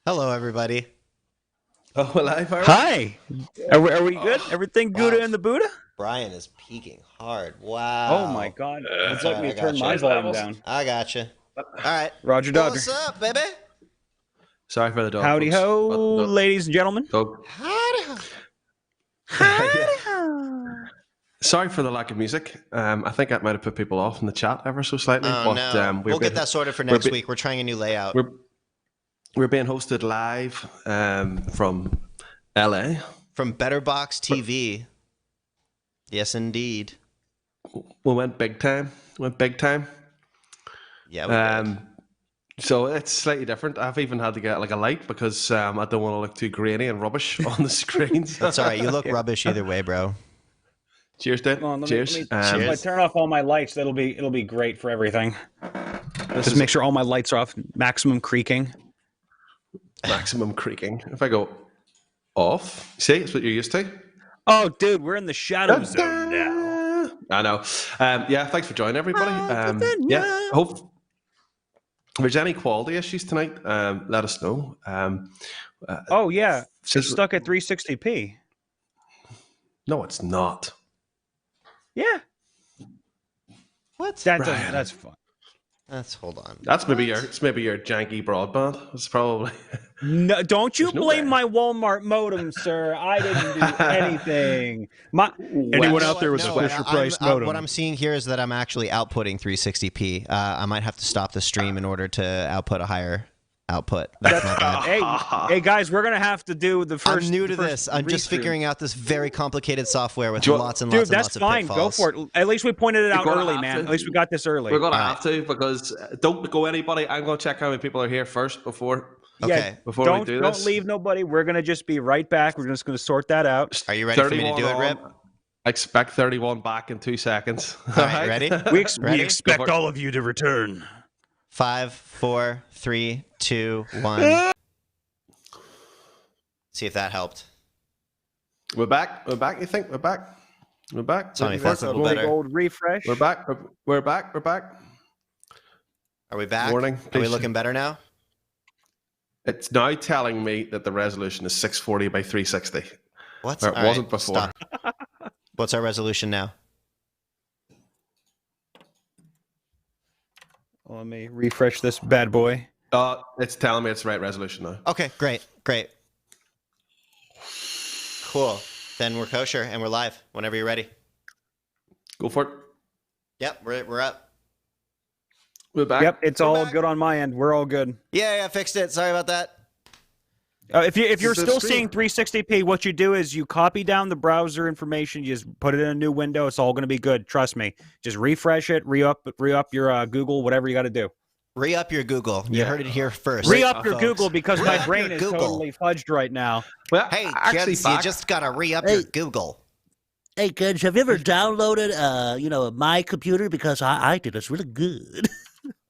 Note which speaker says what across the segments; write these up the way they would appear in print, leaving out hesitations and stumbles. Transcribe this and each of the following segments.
Speaker 1: Hello, everybody.
Speaker 2: Oh, well, live, are we?
Speaker 3: Hi. Are we good? Everything Gouda
Speaker 1: Wow.
Speaker 3: in the Buddha?
Speaker 1: Brian is peaking hard.
Speaker 3: Oh my
Speaker 1: Wow.
Speaker 3: God. Would
Speaker 1: That's
Speaker 3: you
Speaker 1: all
Speaker 3: like
Speaker 1: right.
Speaker 3: me
Speaker 1: I
Speaker 3: to turn
Speaker 1: got
Speaker 3: my
Speaker 1: you.
Speaker 3: volume
Speaker 2: Levels.
Speaker 3: down?
Speaker 1: I got you. All right.
Speaker 3: Roger Dodger.
Speaker 1: What's up, baby?
Speaker 2: Sorry for the dog,
Speaker 3: Howdy
Speaker 2: folks.
Speaker 3: ho,
Speaker 2: But the
Speaker 3: ladies and gentlemen.
Speaker 2: dog.
Speaker 1: Howdy ho.
Speaker 2: Yeah.
Speaker 3: Howdy ho.
Speaker 2: Sorry for the lack of music. I think that might have put people off in the chat ever so slightly.
Speaker 1: Oh,
Speaker 2: but
Speaker 1: no. We'll get that sorted for next week. We're trying a new layout.
Speaker 2: We're being hosted live from LA.
Speaker 1: From Better Box TV. Yes, indeed.
Speaker 2: We went big time.
Speaker 1: Yeah, we did.
Speaker 2: So it's slightly different. I've even had to get like a light because I don't want to look too grainy and rubbish on the screens.
Speaker 1: That's all right. You look rubbish either way, bro.
Speaker 2: Cheers, dude.
Speaker 3: Come on, let
Speaker 2: Cheers.
Speaker 3: me
Speaker 1: Cheers.
Speaker 3: if I turn off all my lights, it'll be great for everything. Just make sure all my lights are off. Maximum creaking.
Speaker 2: Maximum creaking. If I go off, see, it's what you're used to.
Speaker 3: Oh, dude, we're in the shadow zone now.
Speaker 2: I know. Yeah, thanks for joining, everybody. Yeah, hope if there's any quality issues tonight, let us know.
Speaker 3: Oh yeah,
Speaker 2: Since
Speaker 3: it's stuck at 360p.
Speaker 2: No, it's not.
Speaker 3: Yeah,
Speaker 1: What?
Speaker 3: that's fun.
Speaker 1: Hold on.
Speaker 2: That's maybe your janky broadband. It's probably
Speaker 3: No, don't you
Speaker 2: There's no
Speaker 3: blame
Speaker 2: way.
Speaker 3: my Walmart modem, sir. I didn't do anything.
Speaker 2: Anyone
Speaker 3: out there with a Fisher Price modem?
Speaker 1: What I'm seeing here is that I'm actually outputting 360p. I might have to stop the stream in order to output a higher output. That's my bad.
Speaker 3: Hey guys, we're gonna have to do the first.
Speaker 1: I'm new to
Speaker 3: the first
Speaker 1: this. I'm just
Speaker 3: restream.
Speaker 1: figuring out this very complicated software with
Speaker 2: Do you-
Speaker 1: lots and
Speaker 3: Dude,
Speaker 1: lots and
Speaker 3: that's
Speaker 1: lots of
Speaker 3: fine. Go
Speaker 1: pitfalls.
Speaker 3: for it. At least we pointed it out
Speaker 2: gonna
Speaker 3: early,
Speaker 2: have
Speaker 3: man.
Speaker 2: to.
Speaker 3: At least we got this early.
Speaker 2: we're gonna
Speaker 1: All
Speaker 2: have to because don't go anybody. I'm gonna check how many people are here first before.
Speaker 1: Okay.
Speaker 2: Before
Speaker 3: don't
Speaker 2: we do this.
Speaker 3: leave nobody. We're gonna just be right back. We're just gonna sort that out.
Speaker 1: Are you ready for me to
Speaker 2: 31
Speaker 1: do it, Rip?
Speaker 2: on. I expect 31 back in 2 seconds.
Speaker 1: All right, ready?
Speaker 3: We expect
Speaker 2: Go for it.
Speaker 3: all of you to return.
Speaker 1: 5, 4, 3, 2, 1. See if that helped.
Speaker 2: We're back. We're back. You think we're back? We're back.
Speaker 1: Tell me if that's a little
Speaker 3: Big
Speaker 1: better.
Speaker 3: old refresh.
Speaker 2: We're back. We're back. We're back.
Speaker 1: Are we back?
Speaker 2: Morning.
Speaker 1: Are we looking better now?
Speaker 2: It's now telling me that the resolution is 640 by 360.
Speaker 1: What?
Speaker 2: Or it
Speaker 1: All
Speaker 2: wasn't
Speaker 1: right,
Speaker 2: before.
Speaker 1: stop. What's our resolution now?
Speaker 3: Let me refresh this bad boy.
Speaker 2: It's telling me it's the right resolution now.
Speaker 1: Okay, great. Cool. Then we're kosher and we're live whenever you're ready.
Speaker 2: Go for it.
Speaker 1: Yep, we're up.
Speaker 2: We're back.
Speaker 3: Yep, it's
Speaker 1: We're
Speaker 3: all
Speaker 1: back.
Speaker 3: good on my end. We're all good.
Speaker 1: Yeah, I fixed it. Sorry about that.
Speaker 3: If you're
Speaker 2: So
Speaker 3: still
Speaker 2: stream-
Speaker 3: seeing 360p, what you do is you copy down the browser information, you just put it in a new window. It's all going to be good. Trust me. Just refresh it, re-up your Google, whatever you got to do.
Speaker 1: Re-up your Google. You
Speaker 2: Yeah.
Speaker 1: heard it here first.
Speaker 3: Re-up your
Speaker 1: folks.
Speaker 3: Google because my
Speaker 1: Re-up
Speaker 3: brain
Speaker 1: your
Speaker 3: is
Speaker 1: Google.
Speaker 3: totally fudged right now.
Speaker 2: Well,
Speaker 1: Hey,
Speaker 2: actually,
Speaker 1: kids, you
Speaker 2: back.
Speaker 1: just gotta re-up
Speaker 4: Hey.
Speaker 1: your Google.
Speaker 4: Hey kids, have you ever downloaded my computer? Because I did. It's really good.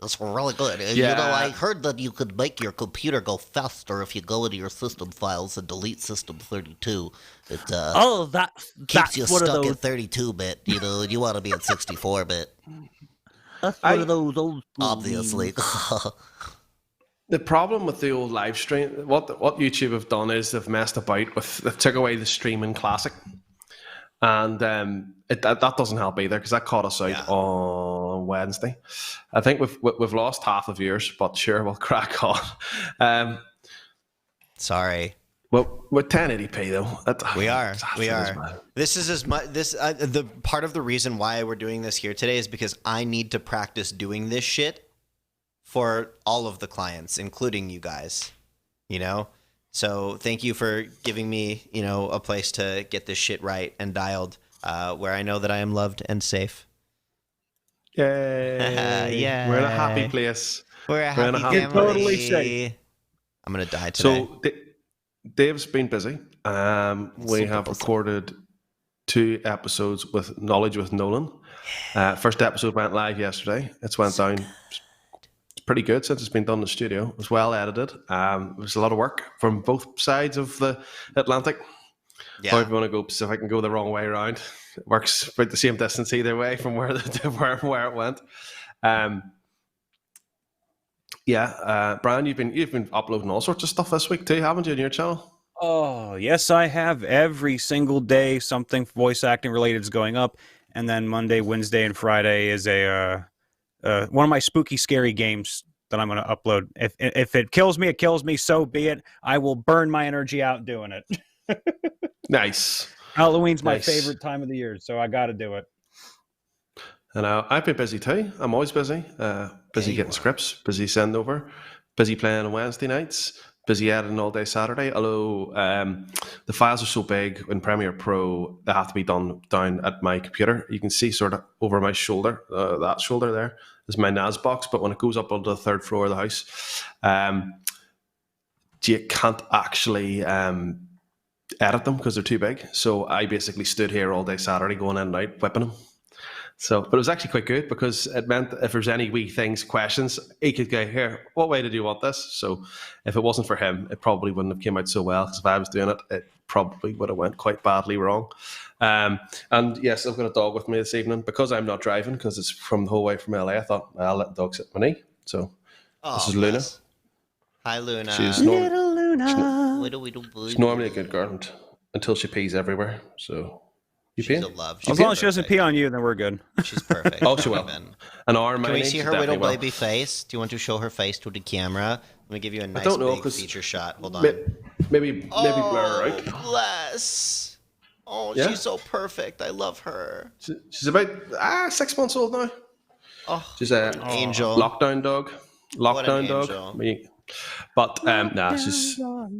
Speaker 1: That's really good.
Speaker 2: Yeah.
Speaker 1: I heard that you could make your computer go faster if you go into your system files and delete system 32. It
Speaker 4: Oh,
Speaker 1: keeps
Speaker 4: that's
Speaker 1: you
Speaker 4: one of
Speaker 1: stuck
Speaker 4: those.
Speaker 1: at 32-bit, and you want to be at 64-bit,
Speaker 4: That's one of those old.
Speaker 1: obviously.
Speaker 2: The problem with the old live stream, what YouTube have done is they've messed about with, they've took away the streaming classic, and that doesn't help either because that caught us out
Speaker 1: Yeah.
Speaker 2: on Wednesday. I think we've lost half of viewers, but sure, we'll crack on.
Speaker 1: Sorry.
Speaker 2: Well, we're 1080p though.
Speaker 1: We are.
Speaker 2: That
Speaker 1: We
Speaker 2: feels
Speaker 1: are.
Speaker 2: bad.
Speaker 1: This is as much. The part of the reason why we're doing this here today is because I need to practice doing this shit for all of the clients, including you guys. So thank you for giving me, a place to get this shit right and dialed, where I know that I am loved and safe.
Speaker 2: Yay!
Speaker 1: Yeah.
Speaker 2: We're in a happy place.
Speaker 1: We're a
Speaker 2: We're in
Speaker 1: happy
Speaker 2: a happy
Speaker 1: family.
Speaker 3: place. Totally safe.
Speaker 1: I'm gonna die today.
Speaker 2: So Dave's been busy. We
Speaker 1: Super
Speaker 2: have
Speaker 1: busy.
Speaker 2: recorded 2 episodes with Knowledge with Nolan. First episode went live yesterday. It's went down. It's pretty good since it's been done in the studio. It was well edited. It was a lot of work from both sides of the Atlantic.
Speaker 1: Yeah.
Speaker 2: Or if you want to go Pacific and go the wrong way around, it works about the same distance either way from where it went. Brian, you've been uploading all sorts of stuff this week too, haven't you, on your channel?
Speaker 3: Oh, yes, I have. Every single day, something voice acting related is going up. And then Monday, Wednesday, and Friday is one of my spooky, scary games that I'm going to upload. If it kills me, it kills me. So be it. I will burn my energy out doing it.
Speaker 2: Nice.
Speaker 3: Halloween's my favorite time of the year, so I got to do it.
Speaker 2: And I've been busy too. I'm always busy. Busy getting scripts, busy send over, busy playing on Wednesday nights, busy editing all day Saturday. Although the files are so big in Premiere Pro, they have to be done down at my computer. You can see sort of over my shoulder, that shoulder there is my NAS box. But when it goes up onto the third floor of the house, you can't actually edit them because they're too big. So I basically stood here all day Saturday going in and out, whipping them. So, but it was actually quite good because it meant that if there's any wee things, questions, he could go, here, what way did you want this? So if it wasn't for him, it probably wouldn't have came out so well, because if I was doing it, it probably would have went quite badly wrong. And yes, I've got a dog with me this evening because I'm not driving, because it's from the whole way from LA. I thought, I'll let the dog sit on my knee. So this is Luna.
Speaker 1: Hi, Luna.
Speaker 2: She's
Speaker 3: Little Luna.
Speaker 2: she's normally a good girl until she pees everywhere. So you
Speaker 1: She's
Speaker 2: pee?
Speaker 1: a love.
Speaker 3: As long as she doesn't pee on you, then we're good.
Speaker 1: She's perfect.
Speaker 2: Oh, she will. An arm.
Speaker 1: Can we see her little baby face? Do you want to show her face to the camera? Let me give you a nice big feature shot. Hold on.
Speaker 2: Maybe blur her out.
Speaker 1: Bless. Oh,
Speaker 2: Yeah?
Speaker 1: she's so perfect. I love her.
Speaker 2: She's about 6 months old now.
Speaker 1: Oh,
Speaker 2: She's an
Speaker 1: angel.
Speaker 2: lockdown dog.
Speaker 1: What an
Speaker 2: Lockdown dog.
Speaker 1: angel.
Speaker 2: But nah, she's.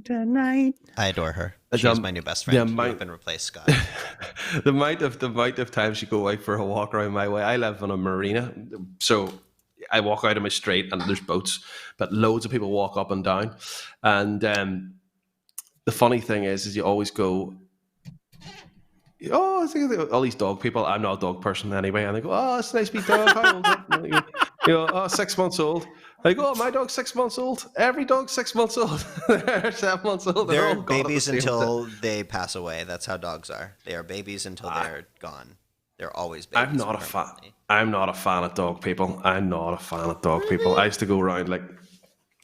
Speaker 3: Tonight.
Speaker 1: I adore her. She's my new best friend. We've been replaced, Scott.
Speaker 2: the amount of time she go out for a walk around my way. I live on a marina, so I walk out of my street and there's boats, but loads of people walk up and down. And the funny thing is you always go, oh, I think all these dog people. I'm not a dog person anyway, and they go, oh, it's a nice wee dog. How old is it? You go, oh, 6 months old. I go, oh, my dog's 6 months old. Every dog's 6 months old. They're 7 months old.
Speaker 1: They're babies until they pass away. That's how dogs are. They are babies until they're gone. They're always babies.
Speaker 2: I'm not a fan. I'm not a fan of dog people. I'm not a fan of dog people. I used to go around like.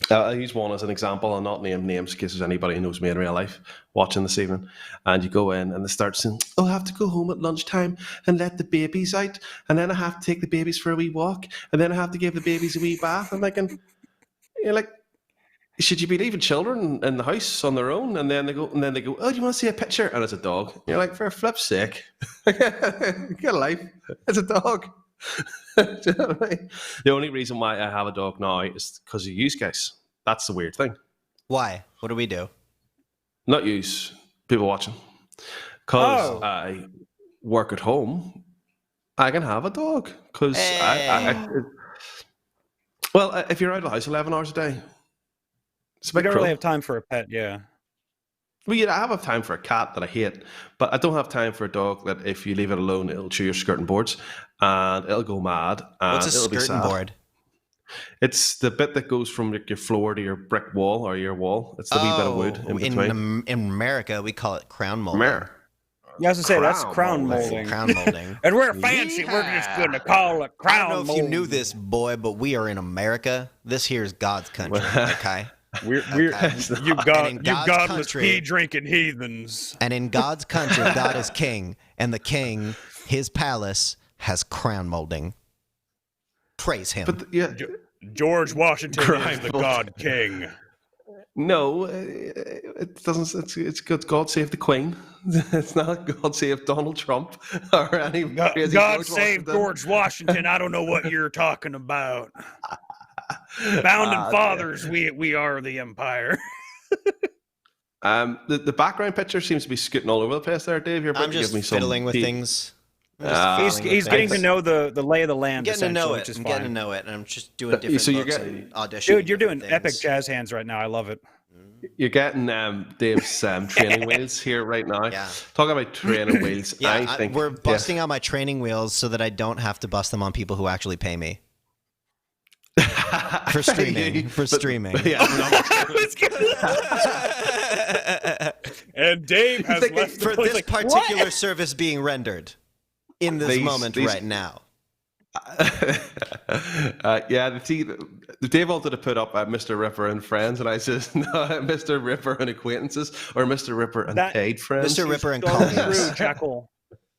Speaker 2: I use one as an example. I'll not name names in case there's anybody who knows me in real life watching this evening. And you go in and they start saying, oh, I have to go home at lunchtime and let the babies out. And then I have to take the babies for a wee walk. And then I have to give the babies a wee bath. I'm thinking, you're like, should you be leaving children in the house on their own? And then they go, oh, do you want to see a picture? And it's a dog. And you're like, for flip's sake, get a life. It's a dog. Do you know what I mean? The only reason why I have a dog now is because of you guys. That's the weird thing.
Speaker 1: Why? What do we do?
Speaker 2: Not use people watching. Because I work at home, I can have a dog. Because if you're out of the house 11 hours a day, it's a bit
Speaker 3: You don't
Speaker 2: cruel.
Speaker 3: really have time for a pet, yeah.
Speaker 2: Well, yeah, I have time for a cat that I hate, but I don't have time for a dog that if you leave it alone, it'll chew your skirting boards and it'll go mad. And
Speaker 1: What's a
Speaker 2: it'll be
Speaker 1: skirting
Speaker 2: sad.
Speaker 1: board?
Speaker 2: It's the bit that goes from your floor to your brick wall or your wall. It's the wee bit of wood in between.
Speaker 1: In America, we call it crown molding.
Speaker 2: Mare.
Speaker 3: Yeah, I was going to say, that's
Speaker 2: Crown
Speaker 3: crown
Speaker 2: molding.
Speaker 3: molding.
Speaker 1: Crown molding.
Speaker 3: And we're fancy. We're just going to call it
Speaker 1: I
Speaker 3: crown
Speaker 1: don't know if
Speaker 3: molding.
Speaker 1: you knew this, boy, but we are in America. This here is God's country, okay?
Speaker 3: We're
Speaker 1: Okay.
Speaker 3: you
Speaker 1: And in God's
Speaker 3: godless
Speaker 1: country-
Speaker 3: pea drinking heathens.
Speaker 1: And in God's country, God is king, and the king, his palace, has crown molding. Praise him.
Speaker 2: But yeah,
Speaker 3: George Washington
Speaker 2: Crime
Speaker 3: is the
Speaker 2: molding.
Speaker 3: God King.
Speaker 2: no, it doesn't. It's good. God save the Queen. It's not God save Donald Trump or any crazy
Speaker 3: God
Speaker 2: George
Speaker 3: save
Speaker 2: Washington.
Speaker 3: George Washington. I don't know what you're talking about. Founding fathers, we are the empire.
Speaker 2: The background picture seems to be scooting all over the place there, Dave. You're about
Speaker 1: I'm
Speaker 2: to
Speaker 1: just
Speaker 2: give me some
Speaker 1: fiddling with
Speaker 2: deep-
Speaker 1: things.
Speaker 3: He's getting to know the lay of the land.
Speaker 1: Getting to know
Speaker 3: essentially,
Speaker 1: it.
Speaker 3: which is
Speaker 1: I'm
Speaker 3: fine.
Speaker 1: getting to know it, and I'm just doing different
Speaker 2: so you're
Speaker 1: looks
Speaker 2: getting-
Speaker 1: and auditioning.
Speaker 3: Dude, you're doing
Speaker 1: different
Speaker 3: epic
Speaker 1: things.
Speaker 3: jazz hands right now. I love it.
Speaker 2: You're getting Dave's training wheels here right now.
Speaker 1: Yeah.
Speaker 2: Talking about training wheels,
Speaker 1: Yeah,
Speaker 2: I think
Speaker 1: we're busting out my training wheels so that I don't have to bust them on people who actually pay me. For streaming. For streaming.
Speaker 2: Yeah,
Speaker 3: And Dave has
Speaker 2: thinking
Speaker 3: left
Speaker 1: For
Speaker 3: the place
Speaker 1: this
Speaker 3: like,
Speaker 1: particular
Speaker 3: "What?"
Speaker 1: service being rendered in this moment right now.
Speaker 2: Yeah, Dave wanted to put up Mr. Ripper and friends, and I says, no, Mr. Ripper and acquaintances, or Mr. Ripper and
Speaker 3: That-
Speaker 2: paid friends.
Speaker 1: Mr. Ripper and
Speaker 3: So
Speaker 1: colleagues.
Speaker 3: true, Jekyll.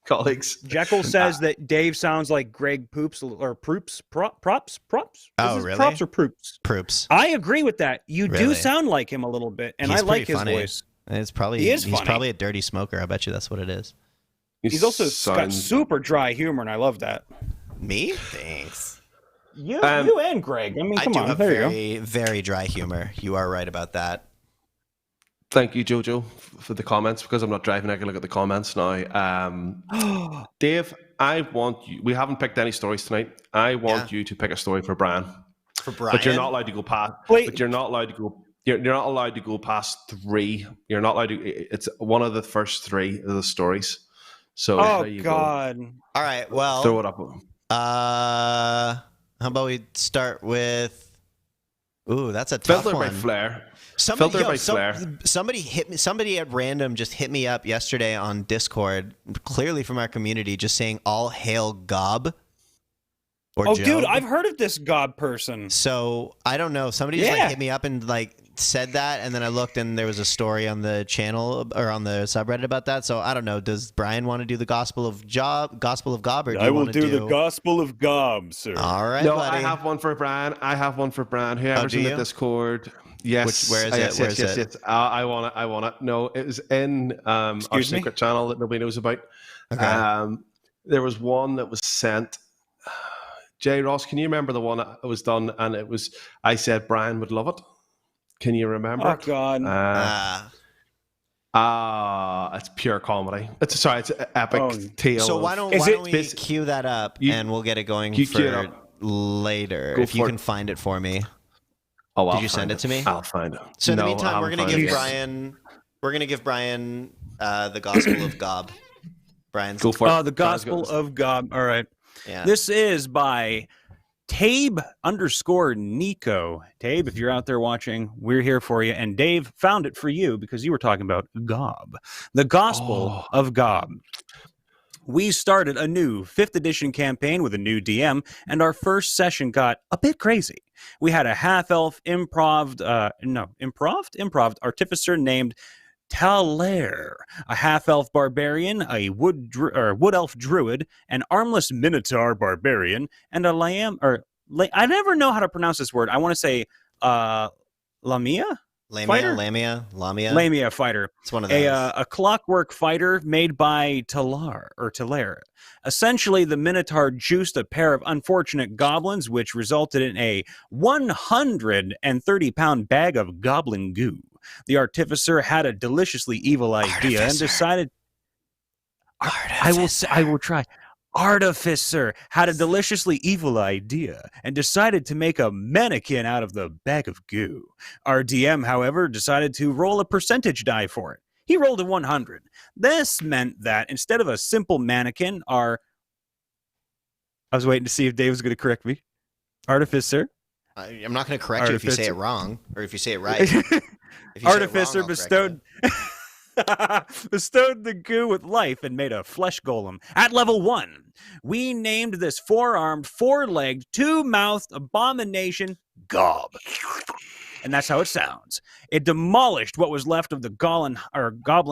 Speaker 2: Colleagues.
Speaker 3: Jekyll says that Dave sounds like Greg Poops or Proops. Props?
Speaker 1: Oh,
Speaker 3: Is this
Speaker 1: really?
Speaker 3: Props or Proops?
Speaker 1: Proops.
Speaker 3: I agree with that. You do
Speaker 1: Really?
Speaker 3: sound like him a little bit, and
Speaker 1: He's
Speaker 3: I like
Speaker 1: pretty
Speaker 3: his
Speaker 1: funny.
Speaker 3: voice.
Speaker 1: It's probably
Speaker 3: He is
Speaker 1: he's
Speaker 3: funny.
Speaker 1: probably a dirty smoker. I bet you that's what it is.
Speaker 3: He's also got super dry humor, and I love that.
Speaker 1: Me? Thanks.
Speaker 3: You and Greg. I mean,
Speaker 1: I
Speaker 3: come
Speaker 1: do
Speaker 3: on.
Speaker 1: have
Speaker 3: There you go.
Speaker 1: very, very dry humor. You are right about that.
Speaker 2: Thank you, Jojo, for the comments. Because I'm not driving, I can look at the comments now. Dave, I want you. We haven't picked any stories tonight. I want you to pick a story for Brian.
Speaker 1: For Brian,
Speaker 2: But you're not allowed to go past.
Speaker 3: Wait.
Speaker 2: But you're not allowed to go. You're not allowed to go past 3. You're not allowed to. It's one of the first 3 of the stories. So
Speaker 3: Oh
Speaker 2: there you
Speaker 3: God.
Speaker 1: All right.
Speaker 2: go.
Speaker 1: Well,
Speaker 2: Throw it up.
Speaker 1: how about we start with? Ooh, that's a tough
Speaker 2: Filter by
Speaker 1: one.
Speaker 2: Flair.
Speaker 1: Somebody,
Speaker 2: Filter by Flair.
Speaker 1: somebody hit me. Somebody at random just hit me up yesterday on Discord, clearly from our community, just saying "All hail Gob." Or
Speaker 3: Oh,
Speaker 1: Job.
Speaker 3: dude, I've heard of this God person.
Speaker 1: So I don't know. Somebody just
Speaker 3: Yeah.
Speaker 1: hit me up and said that, and then I looked and there was a story on the channel or on the subreddit about that. So I don't know. Does Brian want to do the Gospel of Gob, or do you want to do
Speaker 3: the Gospel of Gob, sir.
Speaker 1: All right,
Speaker 2: No,
Speaker 1: buddy.
Speaker 2: I have one for Brian. Whoever's
Speaker 1: do
Speaker 2: in the
Speaker 1: you?
Speaker 2: Discord. Yes.
Speaker 1: Where is it? Where is it?
Speaker 2: Yes. I want it. No, it was in our
Speaker 3: Excuse me?
Speaker 2: secret channel that nobody knows about.
Speaker 1: Okay.
Speaker 2: There was one that was sent. Jay Ross, can you remember the one that was done? And it was, I said Brian would love it. Can you remember
Speaker 3: Oh
Speaker 2: it?
Speaker 3: God.
Speaker 2: It's pure comedy. It's an epic tale.
Speaker 1: So
Speaker 2: of-
Speaker 1: why don't we cue that up and we'll get it going
Speaker 2: You cue it
Speaker 1: for
Speaker 2: up.
Speaker 1: later
Speaker 2: Go
Speaker 1: if you
Speaker 2: for
Speaker 1: can
Speaker 2: it.
Speaker 1: find it for me.
Speaker 2: Oh, I'll
Speaker 1: Did you send
Speaker 2: find
Speaker 1: it to me?
Speaker 2: I'll find it.
Speaker 1: So in the
Speaker 2: No,
Speaker 1: meantime,
Speaker 2: I
Speaker 1: we're
Speaker 2: haven't
Speaker 1: gonna
Speaker 2: found
Speaker 1: give
Speaker 2: it.
Speaker 1: Brian. We're gonna give Brian the Gospel of Gob. Brian's.
Speaker 2: Go for it.
Speaker 3: The Gospel of God. All right.
Speaker 1: Yeah.
Speaker 3: This is by Tabe_Nico. Tabe, if you're out there watching, we're here for you. And Dave found it for you because you were talking about Gob. The Gospel of Gob. We started a new 5th edition campaign with a new DM, and our first session got a bit crazy. We had a half-elf improved artificer named Talair, a half-elf barbarian, a wood elf druid, an armless minotaur barbarian, and a I never know how to pronounce this word. I want to say Lamia fighter?
Speaker 1: Lamia
Speaker 3: fighter.
Speaker 1: It's one of those.
Speaker 3: A clockwork fighter made by Talair. Essentially, the Minotaur juiced a pair of unfortunate goblins, which resulted in a 130-pound bag of goblin goo. The artificer had a deliciously evil idea and decided. I will try. Artificer had a deliciously evil idea and decided to make a mannequin out of the bag of goo. Our DM, however, decided to roll a percentage die for it. He rolled a 100. This meant that instead of a simple mannequin, I was waiting to see if Dave was going to correct me. Artificer.
Speaker 1: I'm not going to correct you if you say it wrong or if you say it right. If you
Speaker 3: Artificer
Speaker 1: say it wrong,
Speaker 3: bestowed the goo with life and made a flesh golem. At level 1, we named this 4-armed, 4-legged, 2-mouthed abomination Gob. And that's how it sounds. It demolished what was left of the goblin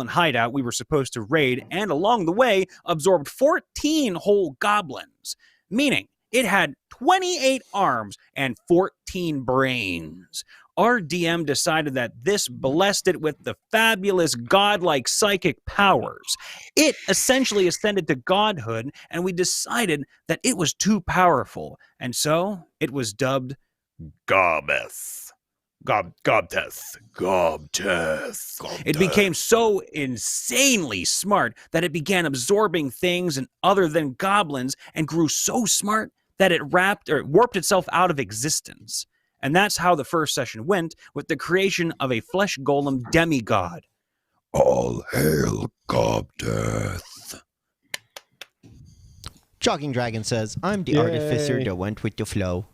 Speaker 3: hideout we were supposed to raid, and along the way absorbed 14 whole goblins, meaning it had 28 arms and 14 brains. Our DM decided that this blessed it with the fabulous godlike psychic powers. It essentially ascended to godhood, and we decided that it was too powerful, and so it was dubbed Gobeth. Gobteth. It became so insanely smart that it began absorbing things and other than goblins and grew so smart that it warped itself out of existence. And that's how the first session went, with the creation of a flesh golem demigod. All hail Gobteth.
Speaker 1: Jogging Dragon says, I'm the artificer that went with the flow.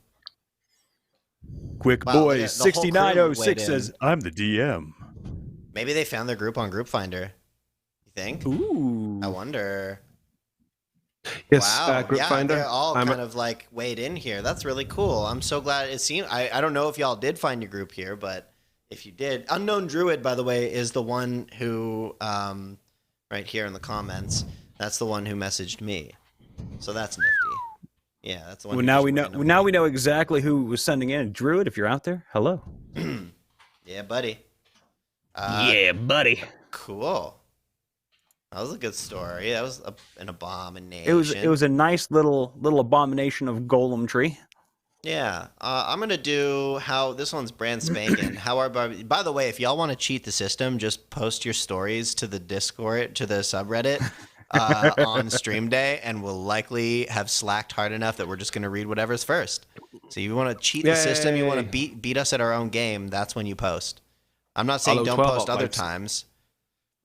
Speaker 3: Quick
Speaker 1: Wow,
Speaker 3: Boy
Speaker 1: the whole crew
Speaker 3: 6906
Speaker 1: weighed
Speaker 3: says,
Speaker 1: in.
Speaker 3: I'm the DM.
Speaker 1: Maybe they found their group on Group Finder. You think?
Speaker 3: Ooh.
Speaker 1: I wonder.
Speaker 2: Yes,
Speaker 1: Wow.
Speaker 2: Group
Speaker 1: Yeah,
Speaker 2: Finder.
Speaker 1: they're all
Speaker 2: I'm
Speaker 1: kind of like weighed in here. That's really cool. I'm so glad it seemed. I don't know if y'all did find your group here, but if you did, Unknown Druid, by the way, is the one who, right here in the comments, that's the one who messaged me. So that's nifty. Yeah, that's the one.
Speaker 3: Well,
Speaker 1: who
Speaker 3: now
Speaker 1: just
Speaker 3: we know.
Speaker 1: randomly-
Speaker 3: Now we know exactly who was sending in. Druid, if you're out there, hello.
Speaker 1: Yeah, buddy.
Speaker 3: Yeah, buddy.
Speaker 1: Cool. That was a good story. That was an abomination.
Speaker 3: It was a nice little abomination of golem tree.
Speaker 1: Yeah, I'm gonna do how this one's brand spanking. How our by the way, if y'all want to cheat the system, just post your stories to the Discord, to the subreddit on stream day, and we'll likely have slacked hard enough that we're just gonna read whatever's first. So you want to cheat the system, you want to beat us at our own game. That's when you post. I'm not saying don't post other times.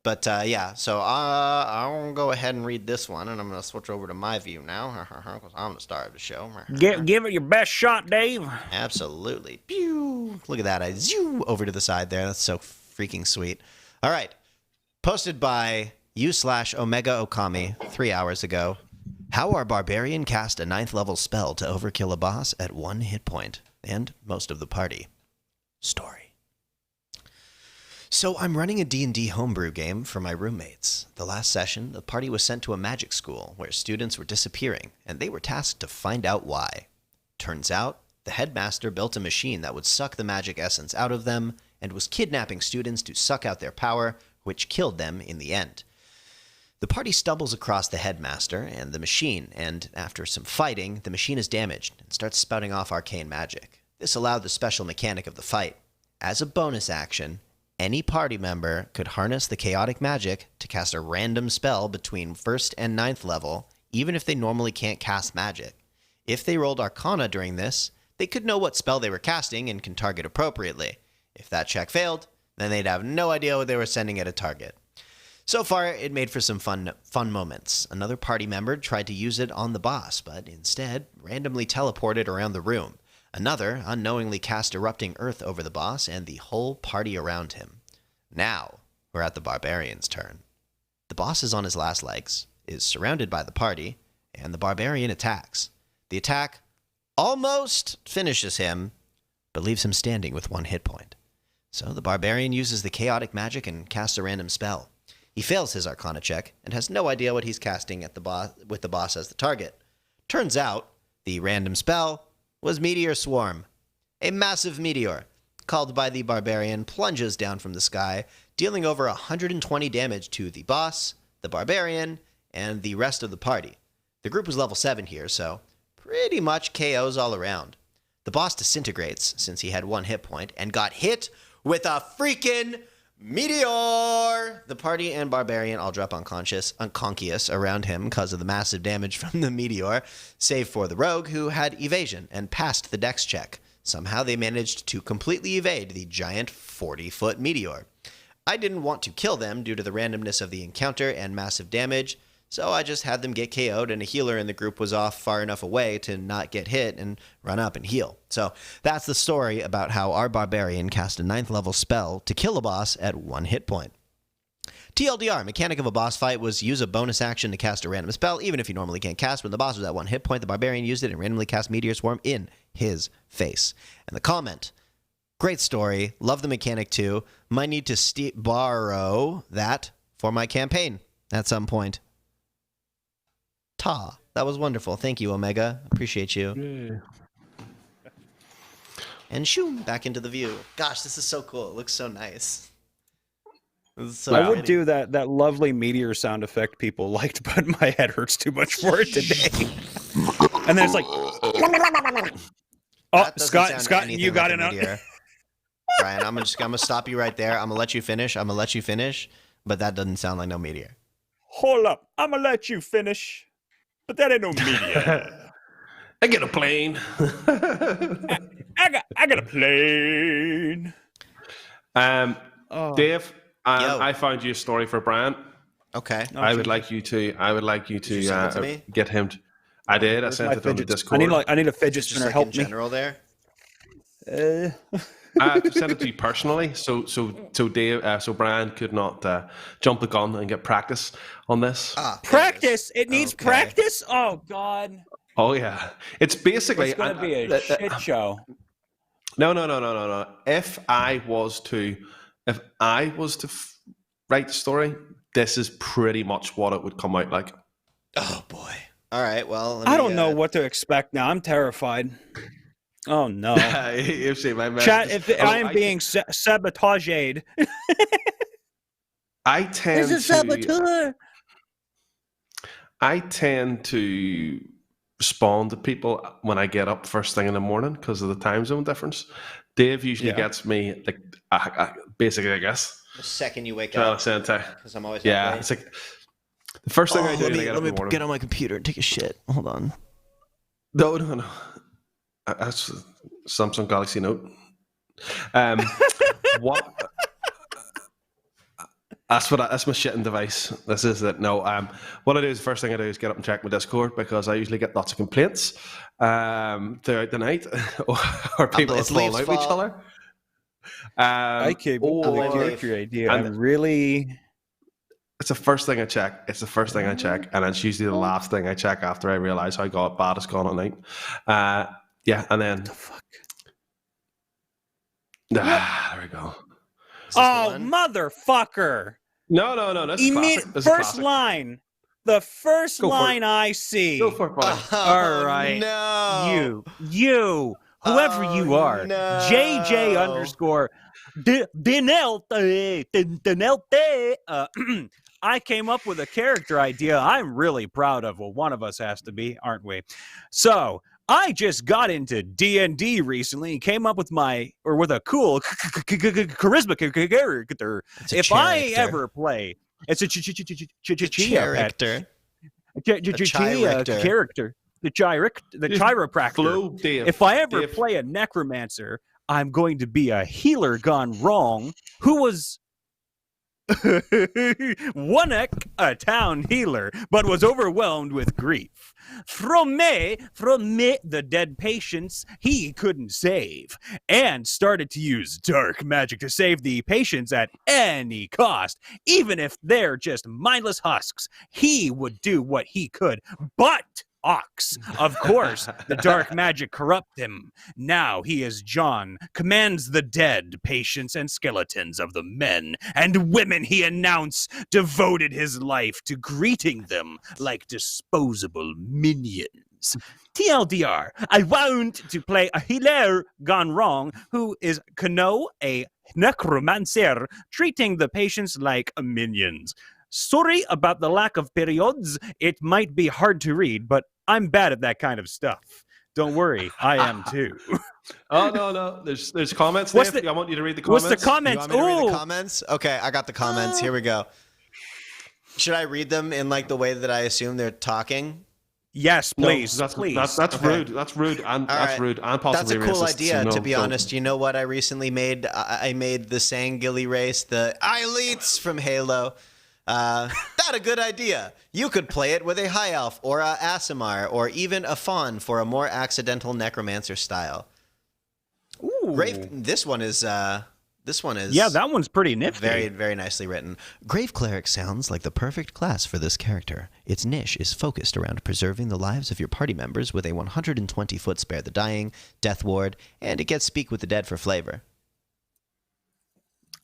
Speaker 1: But yeah, so I'll go ahead and read this one, and I'm going to switch over to my view now, because I'm the star of the show.
Speaker 3: Give it your best shot, Dave.
Speaker 1: Absolutely. Pew! Look at that. I zoom over to the side there. That's so freaking sweet. All right. Posted by u/Omega Okami 3 hours ago. How our barbarian cast a 9th level spell to overkill a boss at 1 hit point, and most of the party. Story. So I'm running a D&D homebrew game for my roommates. The last session, the party was sent to a magic school where students were disappearing, and they were tasked to find out why. Turns out, the headmaster built a machine that would suck the magic essence out of them and was kidnapping students to suck out their power, which killed them in the end. The party stumbles across the headmaster and the machine, and after some fighting, the machine is damaged and starts spouting off arcane magic. This allowed the special mechanic of the fight. As a bonus action, any party member could harness the chaotic magic to cast a random spell between 1st and 9th level, even if they normally can't cast magic. If they rolled Arcana during this, they could know what spell they were casting and can target appropriately. If that check failed, then they'd have no idea what they were sending at a target. So far, it made for some fun moments. Another party member tried to use it on the boss, but instead randomly teleported around the room. Another unknowingly cast Erupting Earth over the boss and the whole party around him. Now, we're at the barbarian's turn. The boss is on his last legs, is surrounded by the party, and the barbarian attacks. The attack almost finishes him, but leaves him standing with 1 hit point. So the barbarian uses the chaotic magic and casts a random spell. He fails his Arcana check and has no idea what he's casting at the boss with the boss as the target. Turns out, the random spell was Meteor Swarm. A massive meteor, called by the barbarian, plunges down from the sky, dealing over 120 damage to the boss, the barbarian, and the rest of the party. The group was level 7 here, so pretty much KOs all around. The boss disintegrates, since he had 1 hit point, and got hit with a freaking meteor! The party and barbarian all drop unconscious around him because of the massive damage from the meteor, save for the rogue, who had evasion and passed the dex check. Somehow they managed to completely evade the giant 40-foot meteor. I didn't want to kill them due to the randomness of the encounter and massive damage, so I just had them get KO'd, and a healer in the group was off far enough away to not get hit and run up and heal. So that's the story about how our barbarian cast a 9th level spell to kill a boss at 1 hit point. TLDR, mechanic of a boss fight was use a bonus action to cast a random spell, even if you normally can't cast. When the boss was at 1 hit point, the barbarian used it and randomly cast Meteor Swarm in his face. And the comment, great story, love the mechanic too, might need to borrow that for my campaign at some point. Ta. That was wonderful. Thank you, Omega. Appreciate you.
Speaker 2: Yeah.
Speaker 1: And shoo, back into the view. Gosh, this is so cool. It looks so nice. This is so
Speaker 3: I would
Speaker 1: pretty.
Speaker 3: do that lovely meteor sound effect people liked, but my head hurts too much for it today. And then it's like, oh,
Speaker 1: That doesn't sound
Speaker 3: Scott,
Speaker 1: anything
Speaker 3: you got
Speaker 1: like
Speaker 3: it
Speaker 1: a
Speaker 3: out.
Speaker 1: meteor. Brian, I'm gonna stop you right there. I'm gonna let you finish. But that doesn't sound like no meteor.
Speaker 3: Hold up, I'm gonna let you finish, but that ain't no meteor.
Speaker 2: I get a plane.
Speaker 3: I got a plane.
Speaker 2: Dave,
Speaker 1: Yo.
Speaker 2: I found you a story for Brian.
Speaker 1: Okay.
Speaker 2: I would like you to
Speaker 1: Did you send it to me?
Speaker 2: get him. I did. I sent it on the Discord.
Speaker 3: I need a fidget
Speaker 1: Just
Speaker 3: spinner.
Speaker 1: like
Speaker 3: Help
Speaker 1: in
Speaker 3: me.
Speaker 1: general there.
Speaker 2: I have to send it to you personally, so Dave, so Brian could not jump the gun and get practice on this.
Speaker 3: Practice. It needs
Speaker 1: Okay.
Speaker 3: practice. Oh God.
Speaker 2: Oh yeah, it's basically
Speaker 3: It's going to be a shit show.
Speaker 2: No. If I was to write the story, this is pretty much what it would come out like.
Speaker 1: Oh boy. All right. Well,
Speaker 3: I don't know what to expect now. I'm terrified. Oh no.
Speaker 2: You see my
Speaker 3: Chat, if I am being sabotaged.
Speaker 2: I tend
Speaker 4: It's a saboteur.
Speaker 2: I tend to respond to people when I get up first thing in the morning because of the time zone difference. Dave usually gets me like basically, I guess.
Speaker 1: The second you wake up, because I'm always
Speaker 2: it's like the first thing I do.
Speaker 1: Let me get on my computer and take a shit. Hold on.
Speaker 2: No. That's Samsung Galaxy Note. What? That's my shitting device. This is it. No. What I do is the first thing I do is get up and check my Discord because I usually get lots of complaints throughout the night, or people are falling out with each other.
Speaker 3: I like your idea. I'm really.
Speaker 2: It's the first thing I check. And it's usually the last thing I check after I realize how bad it's gone at night. Yeah, and then.
Speaker 3: What the fuck?
Speaker 2: There we go.
Speaker 3: Oh, motherfucker!
Speaker 2: No. That's
Speaker 3: first line. The first line I see.
Speaker 2: Go for it, buddy.
Speaker 3: All right.
Speaker 1: No.
Speaker 3: You, whoever you are,
Speaker 1: no.
Speaker 3: JJ underscore Dinelte. I came up with a character idea I'm really proud of. Well, one of us has to be, aren't we? So I just got into D&D recently and came up with with a cool charisma character. If I ever play, it's a character. Character. The chiropractor. If I ever play a necromancer, I'm going to be a healer gone wrong who was a town healer, but was overwhelmed with grief. From me, the dead patients he couldn't save, and started to use dark magic to save the patients at any cost. Even if they're just mindless husks, he would do what he could. But Ox, of course, the dark magic corrupt him. Now he is John, commands the dead, patients, and skeletons of the men and women he announced, devoted his life to greeting them like disposable minions. TLDR, I want to play a healer gone wrong who is Kano, a necromancer, treating the patients like minions. Sorry about the lack of periods. It might be hard to read, but I'm bad at that kind of stuff. Don't worry, I am too.
Speaker 2: Oh no. There's comments. I want you to read the comments.
Speaker 3: What's the comments?
Speaker 1: You want me to read the comments? Okay, I got the comments. Here we go. Should I read them in like the way that I assume they're talking?
Speaker 3: Yes, please.
Speaker 2: No,
Speaker 3: please.
Speaker 2: That's
Speaker 3: okay.
Speaker 2: rude. That's rude. And that's rude. And possibly
Speaker 1: that's a cool
Speaker 2: racist,
Speaker 1: idea.
Speaker 2: So
Speaker 1: to be honest, you know what I recently made? I made the Sangilly race, the elites from Halo. That a good idea. You could play it with a high elf or a Aasimar or even a faun for a more accidental necromancer style.
Speaker 3: Ooh.
Speaker 1: This one is yeah,
Speaker 3: that one's pretty nifty.
Speaker 1: Very, very nicely written. Grave Cleric sounds like the perfect class for this character. Its niche is focused around preserving the lives of your party members with a 120-foot Spare the Dying, Death Ward, and it gets Speak with the Dead for flavor.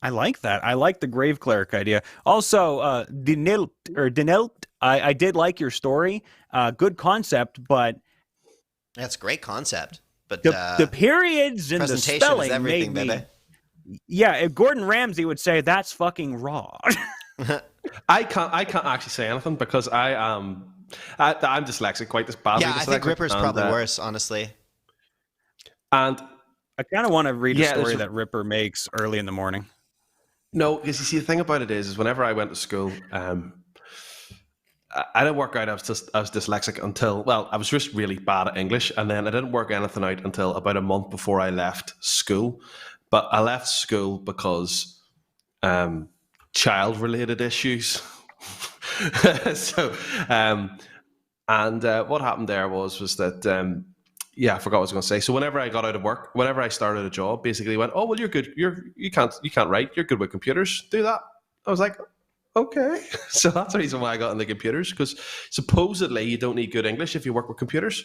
Speaker 3: I like that. I like the Grave Cleric idea. Also, Dinelt, I did like your story. Good concept, but
Speaker 1: that's a great concept. But
Speaker 3: the periods and the spelling made me. Baby. Yeah, if Gordon Ramsay would say that's fucking raw.
Speaker 2: I can't actually say anything because I'm dyslexic, quite this badly.
Speaker 1: Yeah, I think Ripper's probably worse, honestly.
Speaker 2: And
Speaker 3: I kind of want to read a story that Ripper makes early in the morning.
Speaker 2: No, because you see, the thing about it is whenever I went to school, I didn't work out I was dyslexic until, well, I was just really bad at English, and then I didn't work anything out until about a month before I left school. But I left school because child-related issues. So, what happened there was that yeah, I forgot what I was going to say. So whenever I got out of work, whenever I started a job, basically they went, "Oh well, you're good. You can't write. You're good with computers. Do that." I was like, "Okay." So that's the reason why I got into computers, because supposedly you don't need good English if you work with computers.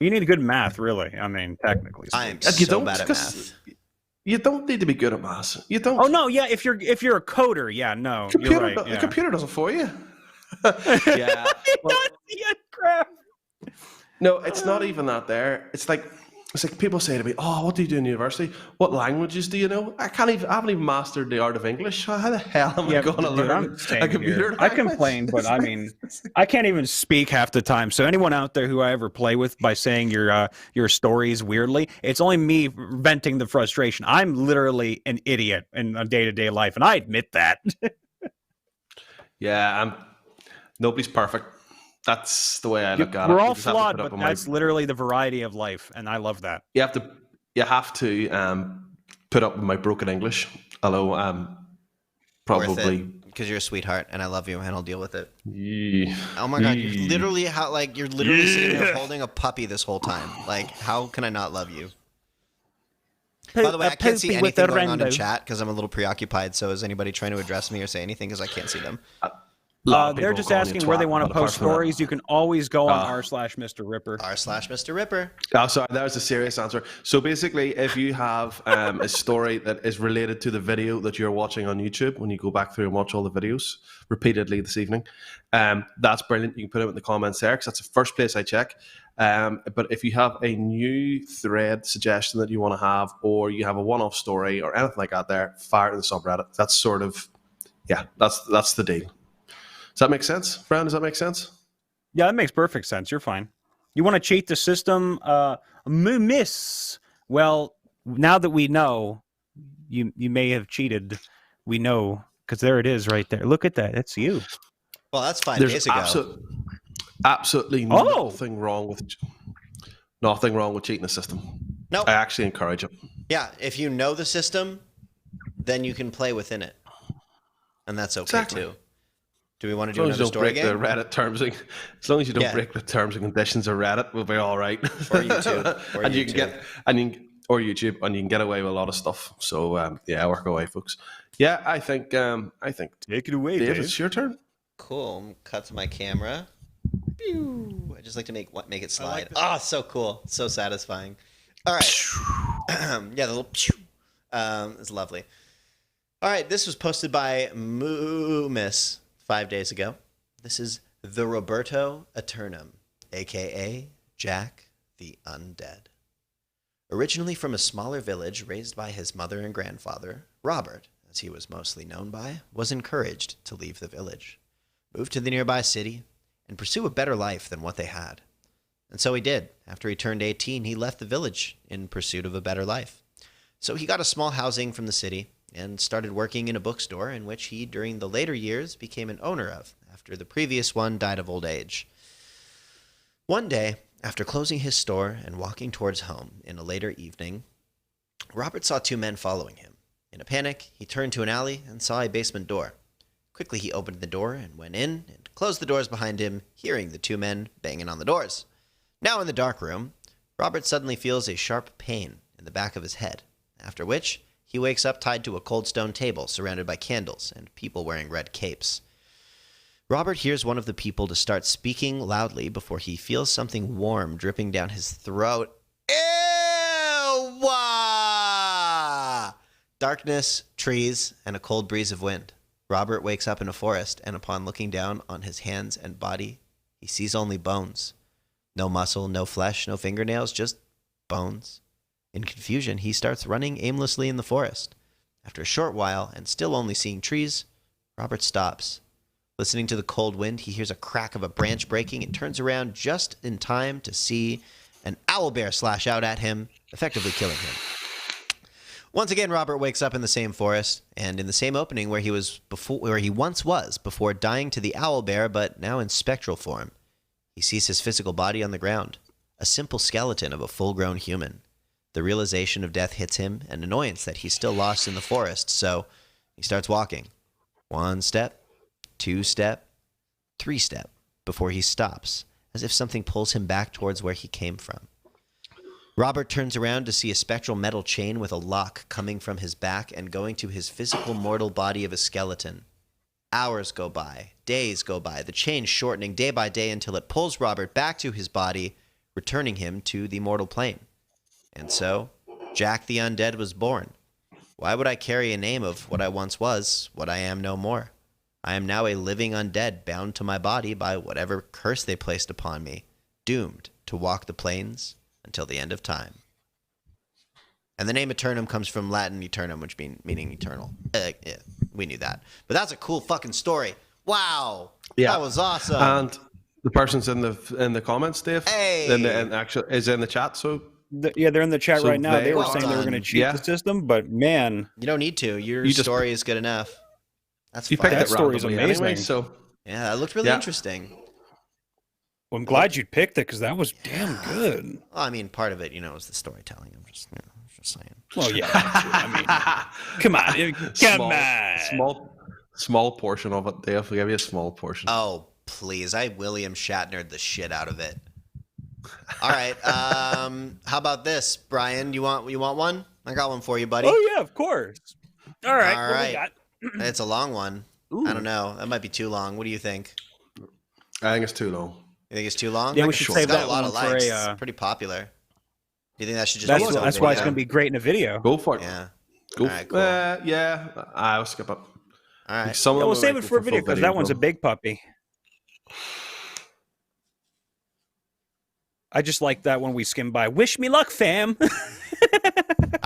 Speaker 3: You need good math, really. I mean, technically
Speaker 1: I'm
Speaker 3: speaking.
Speaker 2: You
Speaker 1: so
Speaker 2: don't,
Speaker 1: bad at
Speaker 2: 'cause
Speaker 1: math.
Speaker 2: You don't need to be good at maths. You don't.
Speaker 3: Oh no, yeah. If you're a coder, yeah, no,
Speaker 2: Computer,
Speaker 3: you're right.
Speaker 2: the
Speaker 3: Yeah.
Speaker 2: computer does it for you. Yeah. Well,
Speaker 3: Yeah, crap.
Speaker 2: no, it's not even that. There, it's like people say to me, "Oh, what do you do in university? What languages do you know?" I haven't even mastered the art of English. How the hell am I going to
Speaker 3: dude,
Speaker 2: learn
Speaker 3: I'm
Speaker 2: a
Speaker 3: same
Speaker 2: computer
Speaker 3: here.
Speaker 2: language?
Speaker 3: I complain, but I mean, I can't even speak half the time. So anyone out there who I ever play with by saying your stories weirdly, it's only me venting the frustration. I'm literally an idiot in a day-to-day life, and I admit that.
Speaker 2: Yeah, nobody's perfect. That's the way I look at it.
Speaker 3: We're
Speaker 2: You
Speaker 3: all
Speaker 2: just have to
Speaker 3: flawed,
Speaker 2: put up
Speaker 3: but
Speaker 2: with my-
Speaker 3: that's literally the variety of life, and I love that.
Speaker 2: you have to put up with my broken English. Although probably
Speaker 1: Because you're a sweetheart and I love you and I'll deal with it.
Speaker 2: Yeah.
Speaker 1: Oh my god, you're literally sitting there holding a puppy this whole time. Like, how can I not love you? By the way, I can't see anything going on in chat because I'm a little preoccupied. So is anybody trying to address me or say anything? Because I can't see them.
Speaker 3: They're just asking where they want to post stories. You can always go on r/MrRipper.
Speaker 1: r/MrRipper.
Speaker 2: Oh, sorry, that was a serious answer. So basically, if you have a story that is related to the video that you're watching on YouTube, when you go back through and watch all the videos repeatedly this evening, that's brilliant. You can put it in the comments there, because that's the first place I check. But if you have a new thread suggestion that you want to have, or you have a one-off story or anything like that there, fire it in the subreddit. That's sort of, that's the deal. Does that make sense, Brian? Does that make sense?
Speaker 3: Yeah, that makes perfect sense. You're fine. You want to cheat the system? Miss. Well, now that we know, you may have cheated. We know, because there it is right there. Look at that. That's you.
Speaker 1: Well, that's 5 days ago.
Speaker 2: Absolutely nothing wrong with cheating the system.
Speaker 1: No.
Speaker 2: I actually encourage it.
Speaker 1: Yeah, if you know the system, then you can play within it. And that's okay too. Do we want to do another story game?
Speaker 2: As long as you don't break the terms and conditions of Reddit, we'll be all right.
Speaker 1: Or YouTube.
Speaker 2: Or YouTube, and you can get away with a lot of stuff. So work away, folks. Yeah, I think
Speaker 3: Take it away,
Speaker 2: Dave.
Speaker 3: Dave.
Speaker 2: It's your turn.
Speaker 1: Cool. Cut to my camera. Pew. I just like to make it slide. So cool. So satisfying. All right. The little pew. It's lovely. All right, this was posted by Moomis 5 days ago. This is the Roberto Eternum, a.k.a. Jack the Undead. Originally from a smaller village raised by his mother and grandfather, Robert, as he was mostly known by, was encouraged to leave the village, move to the nearby city, and pursue a better life than what they had. And so he did. After he turned 18, he left the village in pursuit of a better life. So he got a small housing from the city and started working in a bookstore in which he, during the later years, became an owner of, after the previous one died of old age. One day, after closing his store and walking towards home in a later evening, Robert saw two men following him. In a panic, he turned to an alley and saw a basement door. Quickly, he opened the door and went in and closed the doors behind him, hearing the two men banging on the doors. Now in the dark room, Robert suddenly feels a sharp pain in the back of his head, after which he wakes up tied to a cold stone table surrounded by candles and people wearing red capes. Robert hears one of the people to start speaking loudly before he feels something warm dripping down his throat. Ew! Darkness, trees, and a cold breeze of wind. Robert wakes up in a forest, and upon looking down on his hands and body, he sees only bones. No muscle, no flesh, no fingernails, just bones. In confusion, he starts running aimlessly in the forest. After a short while, and still only seeing trees, Robert stops. Listening to the cold wind, he hears a crack of a branch breaking and turns around just in time to see an owlbear slash out at him, effectively killing him. Once again, Robert wakes up in the same forest and in the same opening where he once was before dying to the owlbear, but now in spectral form. He sees his physical body on the ground, a simple skeleton of a full-grown human. The realization of death hits him, an annoyance that he's still lost in the forest, so he starts walking. 1 step, 2 step, 3 step, before he stops, as if something pulls him back towards where he came from. Robert turns around to see a spectral metal chain with a lock coming from his back and going to his physical mortal body of a skeleton. Hours go by, days go by, the chain shortening day by day until it pulls Robert back to his body, returning him to the mortal plane. And so, Jack the Undead was born. Why would I carry a name of what I once was, what I am no more? I am now a living undead, bound to my body by whatever curse they placed upon me, doomed to walk the plains until the end of time. And the name Eternum comes from Latin eternum, which meaning eternal. Yeah, we knew that. But that's a cool fucking story. Wow. Yeah. That was awesome.
Speaker 2: And the person's in the comments, Dave.
Speaker 1: Hey.
Speaker 2: Is in the chat, so...
Speaker 3: Yeah, they're in the chat right now. They were saying they were going to cheat the system, but man...
Speaker 1: You don't need to. Your story is good enough. That's
Speaker 2: fine.
Speaker 3: That story is amazing.
Speaker 2: Anyway, so...
Speaker 1: Yeah, it looked really interesting.
Speaker 3: Well, I'm glad you picked it, because that was damn good.
Speaker 1: Well, I mean, part of it, is the storytelling. I'm just saying.
Speaker 3: Well, yeah. I mean, come on.
Speaker 2: Small portion of it, Dave. We'll give you a small portion.
Speaker 1: Oh, please. I William Shatnered the shit out of it. All right. How about this, Brian? You want one? I got one for you, buddy.
Speaker 3: Oh, yeah, of course. All right.
Speaker 1: All right. It's a long one. Ooh. I don't know. That might be too long. What do you think?
Speaker 2: I think it's too long.
Speaker 1: You think it's too long?
Speaker 3: Yeah, we should save that
Speaker 1: a lot of likes.
Speaker 3: It's
Speaker 1: pretty popular. Do you think that should just
Speaker 3: That's why it's going to be great in a video.
Speaker 2: Go for it.
Speaker 1: Yeah.
Speaker 2: Go. Right, cool. Yeah. I'll skip it.
Speaker 1: All right.
Speaker 3: We'll save it for a video because that one's a big puppy. I just like that one we skim by. Wish me luck, fam.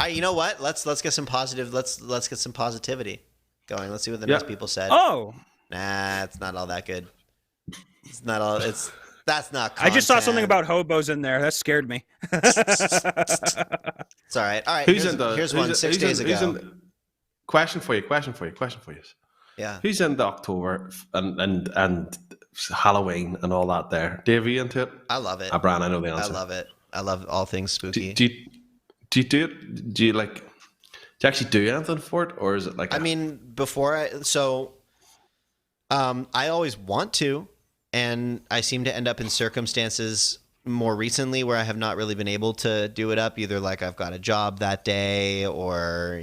Speaker 1: You know what? Let's get some positive. Let's get some positivity going. Let's see what the nice people said.
Speaker 3: Oh.
Speaker 1: Nah, it's not all that good. It's not all. That's not content.
Speaker 3: I just saw something about hobos in there. That scared me.
Speaker 1: It's all right. All right. Here's one 6 days ago.
Speaker 2: Question for you.
Speaker 1: Yeah.
Speaker 2: Who's into October and Halloween and all that there? Dave, are you into it?
Speaker 1: I love it.
Speaker 2: Brian, I know the answer.
Speaker 1: I love it. I love all things spooky.
Speaker 2: Do you do it? Do you actually do anything for it, or is it like?
Speaker 1: I always want to, and I seem to end up in circumstances more recently where I have not really been able to do it up. Either like I've got a job that day, or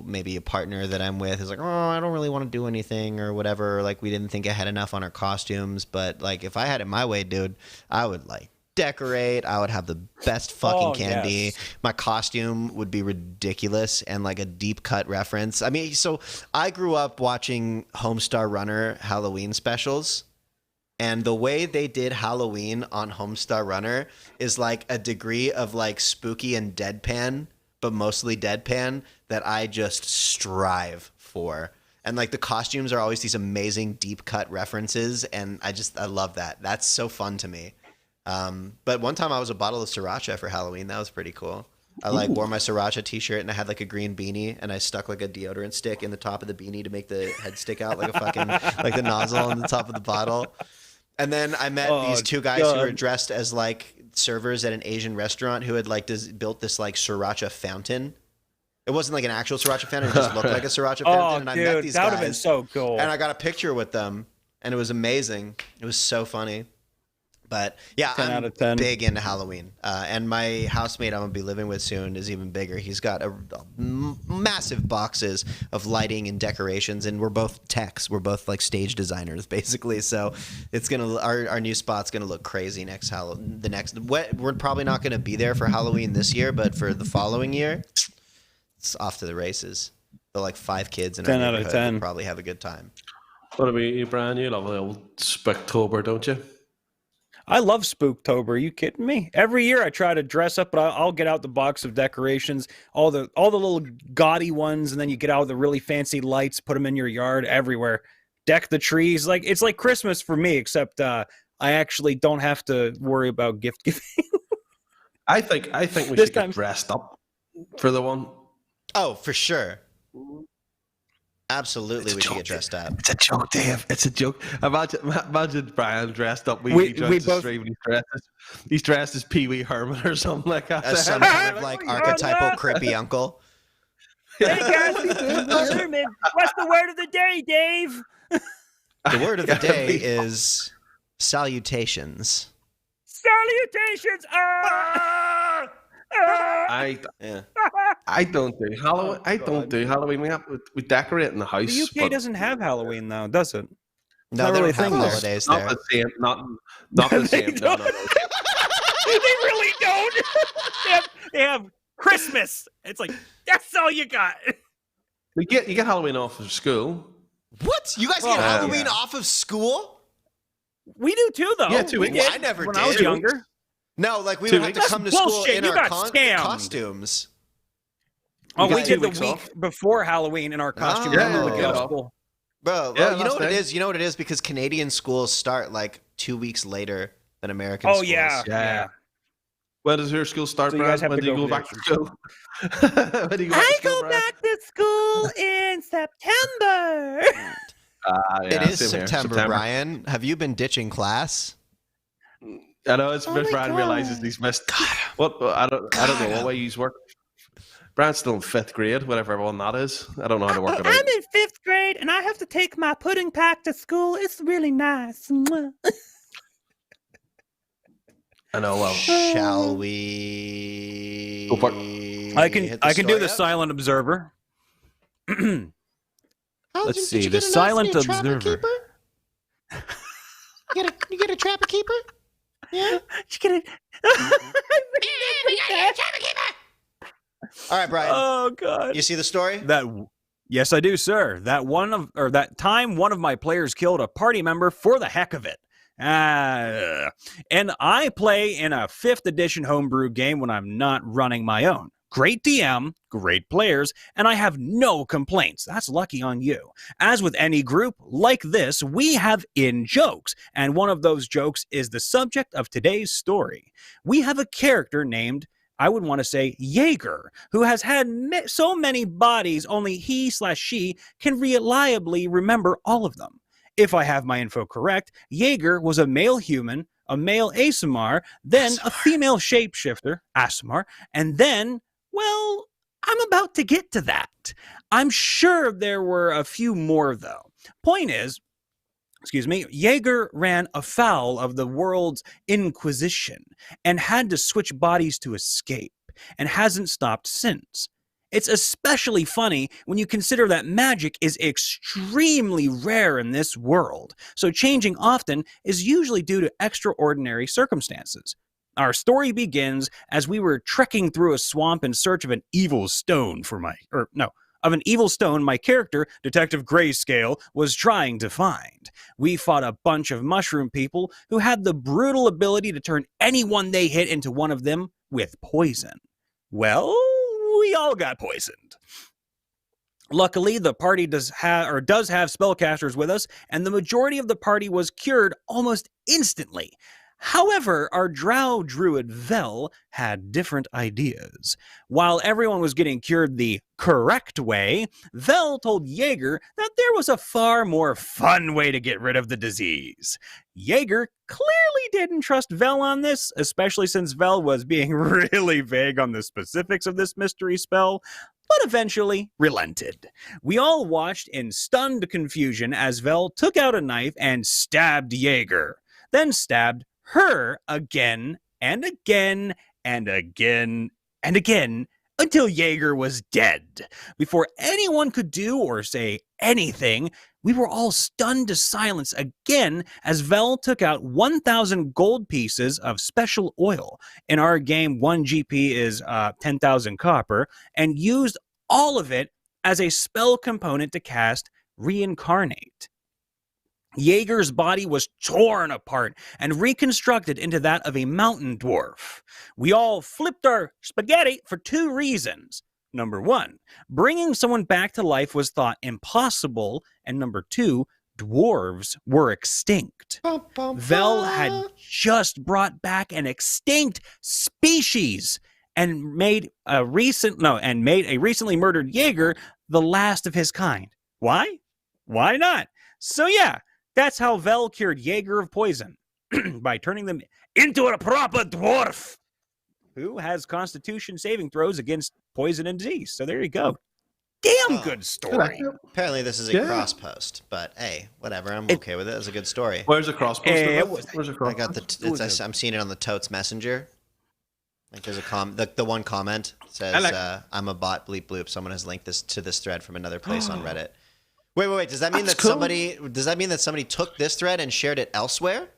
Speaker 1: maybe a partner that I'm with is like, oh, I don't really want to do anything or whatever. Or, like we didn't think ahead enough on our costumes. But like if I had it my way, dude, I would decorate. I would have the best fucking candy. Yes. My costume would be ridiculous and like a deep cut reference. I mean, so I grew up watching Homestar Runner Halloween specials. And the way they did Halloween on Homestar Runner is like a degree of like spooky and deadpan, but mostly deadpan, that I just strive for. And like the costumes are always these amazing deep cut references. And I love that. That's so fun to me. But one time I was a bottle of Sriracha for Halloween. That was pretty cool. I wore my Sriracha t-shirt and I had like a green beanie and I stuck like a deodorant stick in the top of the beanie to make the head stick out like a fucking, like the nozzle on the top of the bottle. And then I met these two guys who were dressed as like servers at an Asian restaurant who had like built this like Sriracha fountain. It wasn't like an actual Sriracha fountain. It just looked like a Sriracha fountain. And I met these guys. That would have been
Speaker 3: so cool.
Speaker 1: And I got a picture with them and it was amazing. It was so funny. But yeah,
Speaker 3: 10 out of 10.
Speaker 1: Big into Halloween. And my housemate I'm going to be living with soon is even bigger. He's got massive boxes of lighting and decorations. And we're both techs. We're both like stage designers, basically. So it's going to, our new spot's going to look crazy next Halloween. We're probably not going to be there for Halloween this year, but for the following year, it's off to the races. So like 5 kids in our
Speaker 3: 10 out of 10.
Speaker 1: Will probably have a good time.
Speaker 2: What about you, Brian? You love the old Spooktober, don't you?
Speaker 3: I love Spooktober. Are you kidding me? Every year I try to dress up, but I'll get out the box of decorations, all the little gaudy ones, and then you get out the really fancy lights, put them in your yard everywhere, deck the trees. Like it's like Christmas for me, except I actually don't have to worry about gift giving.
Speaker 2: I think we should get dressed up for the one.
Speaker 1: Oh, for sure. Absolutely, we should get dressed up.
Speaker 2: It's a joke, Dave. It's a joke. Imagine Brian dressed up. We both. He's dressed as Pee Wee Herman or something like that.
Speaker 1: As some kind of like archetypal creepy uncle.
Speaker 3: Hey guys, Herman. What's the word of the day, Dave?
Speaker 1: The word of the day is salutations.
Speaker 3: Salutations!
Speaker 1: Yeah.
Speaker 2: I don't do Halloween. I don't do Halloween. We decorate in the house.
Speaker 3: The UK
Speaker 2: but
Speaker 3: doesn't have Halloween, though, does it?
Speaker 1: No,
Speaker 3: Not
Speaker 1: they
Speaker 3: really
Speaker 1: don't have
Speaker 3: a thing there.
Speaker 1: holidays
Speaker 2: not
Speaker 1: there.
Speaker 2: the same. Not the
Speaker 3: They
Speaker 2: same. No, no, no.
Speaker 3: They really don't. They have Christmas. It's like, that's all you got.
Speaker 2: You get Halloween off of school.
Speaker 1: What? You guys get
Speaker 3: Oh,
Speaker 1: Halloween
Speaker 3: yeah.
Speaker 1: off of school?
Speaker 3: We do too, though.
Speaker 2: Yeah, 2
Speaker 3: We
Speaker 2: weeks.
Speaker 3: did
Speaker 1: I never
Speaker 3: when
Speaker 1: did.
Speaker 3: I was
Speaker 1: 2
Speaker 3: younger.
Speaker 1: No, like we
Speaker 2: 2
Speaker 1: would have to
Speaker 2: weeks?
Speaker 1: come to
Speaker 3: That's
Speaker 1: school
Speaker 3: bullshit.
Speaker 1: in
Speaker 3: You
Speaker 1: our
Speaker 3: got scammed.
Speaker 1: costumes.
Speaker 3: Oh,
Speaker 2: You
Speaker 3: we
Speaker 2: got
Speaker 3: did
Speaker 2: 2
Speaker 3: the
Speaker 2: weeks
Speaker 3: week
Speaker 2: off.
Speaker 3: before Halloween in our costume.
Speaker 1: Yeah,
Speaker 3: Remember,
Speaker 1: yeah,
Speaker 3: we
Speaker 1: yeah.
Speaker 3: go to school.
Speaker 1: Bro,
Speaker 2: Yeah,
Speaker 1: you know
Speaker 2: that's
Speaker 1: what it
Speaker 2: nice.
Speaker 1: is? You know what it is? Because Canadian schools start like 2 weeks later than American
Speaker 3: Oh,
Speaker 1: schools.
Speaker 3: yeah.
Speaker 2: When does your school start,
Speaker 3: So you guys
Speaker 2: Brad?
Speaker 3: have
Speaker 2: When
Speaker 3: to
Speaker 2: do you
Speaker 3: go
Speaker 2: go
Speaker 3: for
Speaker 2: back
Speaker 3: the
Speaker 2: to school? When do you go back to school, Brad?
Speaker 3: to school in September.
Speaker 2: Yeah,
Speaker 1: It is
Speaker 2: same here.
Speaker 1: September, Brian. Have you been ditching class?
Speaker 2: I know it's
Speaker 3: Oh my
Speaker 2: Brian realizes
Speaker 3: God.
Speaker 2: he's missed. What? I don't know what way you work. Brian's still in 5th grade, whatever one that is. I don't know how to work it out.
Speaker 3: I'm in 5th grade, and I have to take my pudding pack to school. It's really nice.
Speaker 2: I know. Well,
Speaker 1: Shall we?
Speaker 2: Go for
Speaker 3: I
Speaker 1: hit
Speaker 3: can do
Speaker 1: story
Speaker 3: the
Speaker 1: up?
Speaker 3: silent observer.
Speaker 1: Oh,
Speaker 3: Let's
Speaker 1: did
Speaker 3: see,
Speaker 1: you
Speaker 3: the
Speaker 1: get a
Speaker 3: silent
Speaker 1: nice new trapper
Speaker 3: observer.
Speaker 1: keeper? You get a trapper keeper? Yeah. All right, Brian.
Speaker 3: Oh God!
Speaker 1: You see the story?
Speaker 3: Yes, I do, sir. That time one of my players killed a party member for the heck of it. And I play in a 5th edition homebrew game when I'm not running my own. Great DM, great players, and I have no complaints. That's lucky on you. As with any group like this, we have in-jokes, and one of those jokes is the subject of today's story. We have a character named, I would want to say, Jaeger, who has had so many bodies only he/she can reliably remember all of them. If I have my info correct, Jaeger was a male human, a male Aasimar, then a female shapeshifter, Aasimar, and then, well, I'm about to get to that. I'm sure there were a few more, though. Point is, Jaeger ran afoul of the world's Inquisition and had to switch bodies to escape, and hasn't stopped since. It's especially funny when you consider that magic is extremely rare in this world, so changing often is usually due to extraordinary circumstances. Our story begins as we were trekking through a swamp in search of an evil stone my character, Detective Grayscale, was trying to find. We fought a bunch of mushroom people who had the brutal ability to turn anyone they hit into one of them with poison. Well, we all got poisoned. Luckily, the party does have spellcasters with us, and the majority of the party was cured almost instantly. However, our drow druid Vel had different ideas. While everyone was getting cured the correct way, Vel told Jaeger that there was a far more fun way to get rid of the disease. Jaeger clearly didn't trust Vel on this, especially since Vel was being really vague on the specifics of this mystery spell, but eventually relented. We all watched in stunned confusion as Vel took out a knife and stabbed Jaeger, then stabbed her again and again and again and again until Jaeger was dead. Before anyone could do or say anything, we were all stunned to silence again as Vel took out 1,000 gold pieces of special oil. In our game, 1 GP is 10,000 copper, and used all of it as a spell component to cast Reincarnate. Jaeger's body was torn apart and reconstructed into that of a mountain dwarf. We all flipped our spaghetti for 2 reasons. Number 1, bringing someone back to life was thought impossible, and number 2, dwarves were extinct. Vel had just brought back an extinct species and made a recently murdered Jaeger the last of his kind. Why? Why not? So yeah, that's how Vel cured Jaeger of poison, by turning them into a proper dwarf who has constitution saving throws against poison and disease. So there you go. damn good story.
Speaker 1: Apparently, this is a cross post, but hey, whatever. I'm okay with it. It's a good story.
Speaker 2: Where's the cross post? Where's the cross?
Speaker 1: I got I'm seeing it on the Totes Messenger. Like there's the one comment says, "I'm a bot. Bleep bloop. Someone has linked this to this thread from another place on Reddit." Wait. Does that mean that somebody took this thread and shared it elsewhere?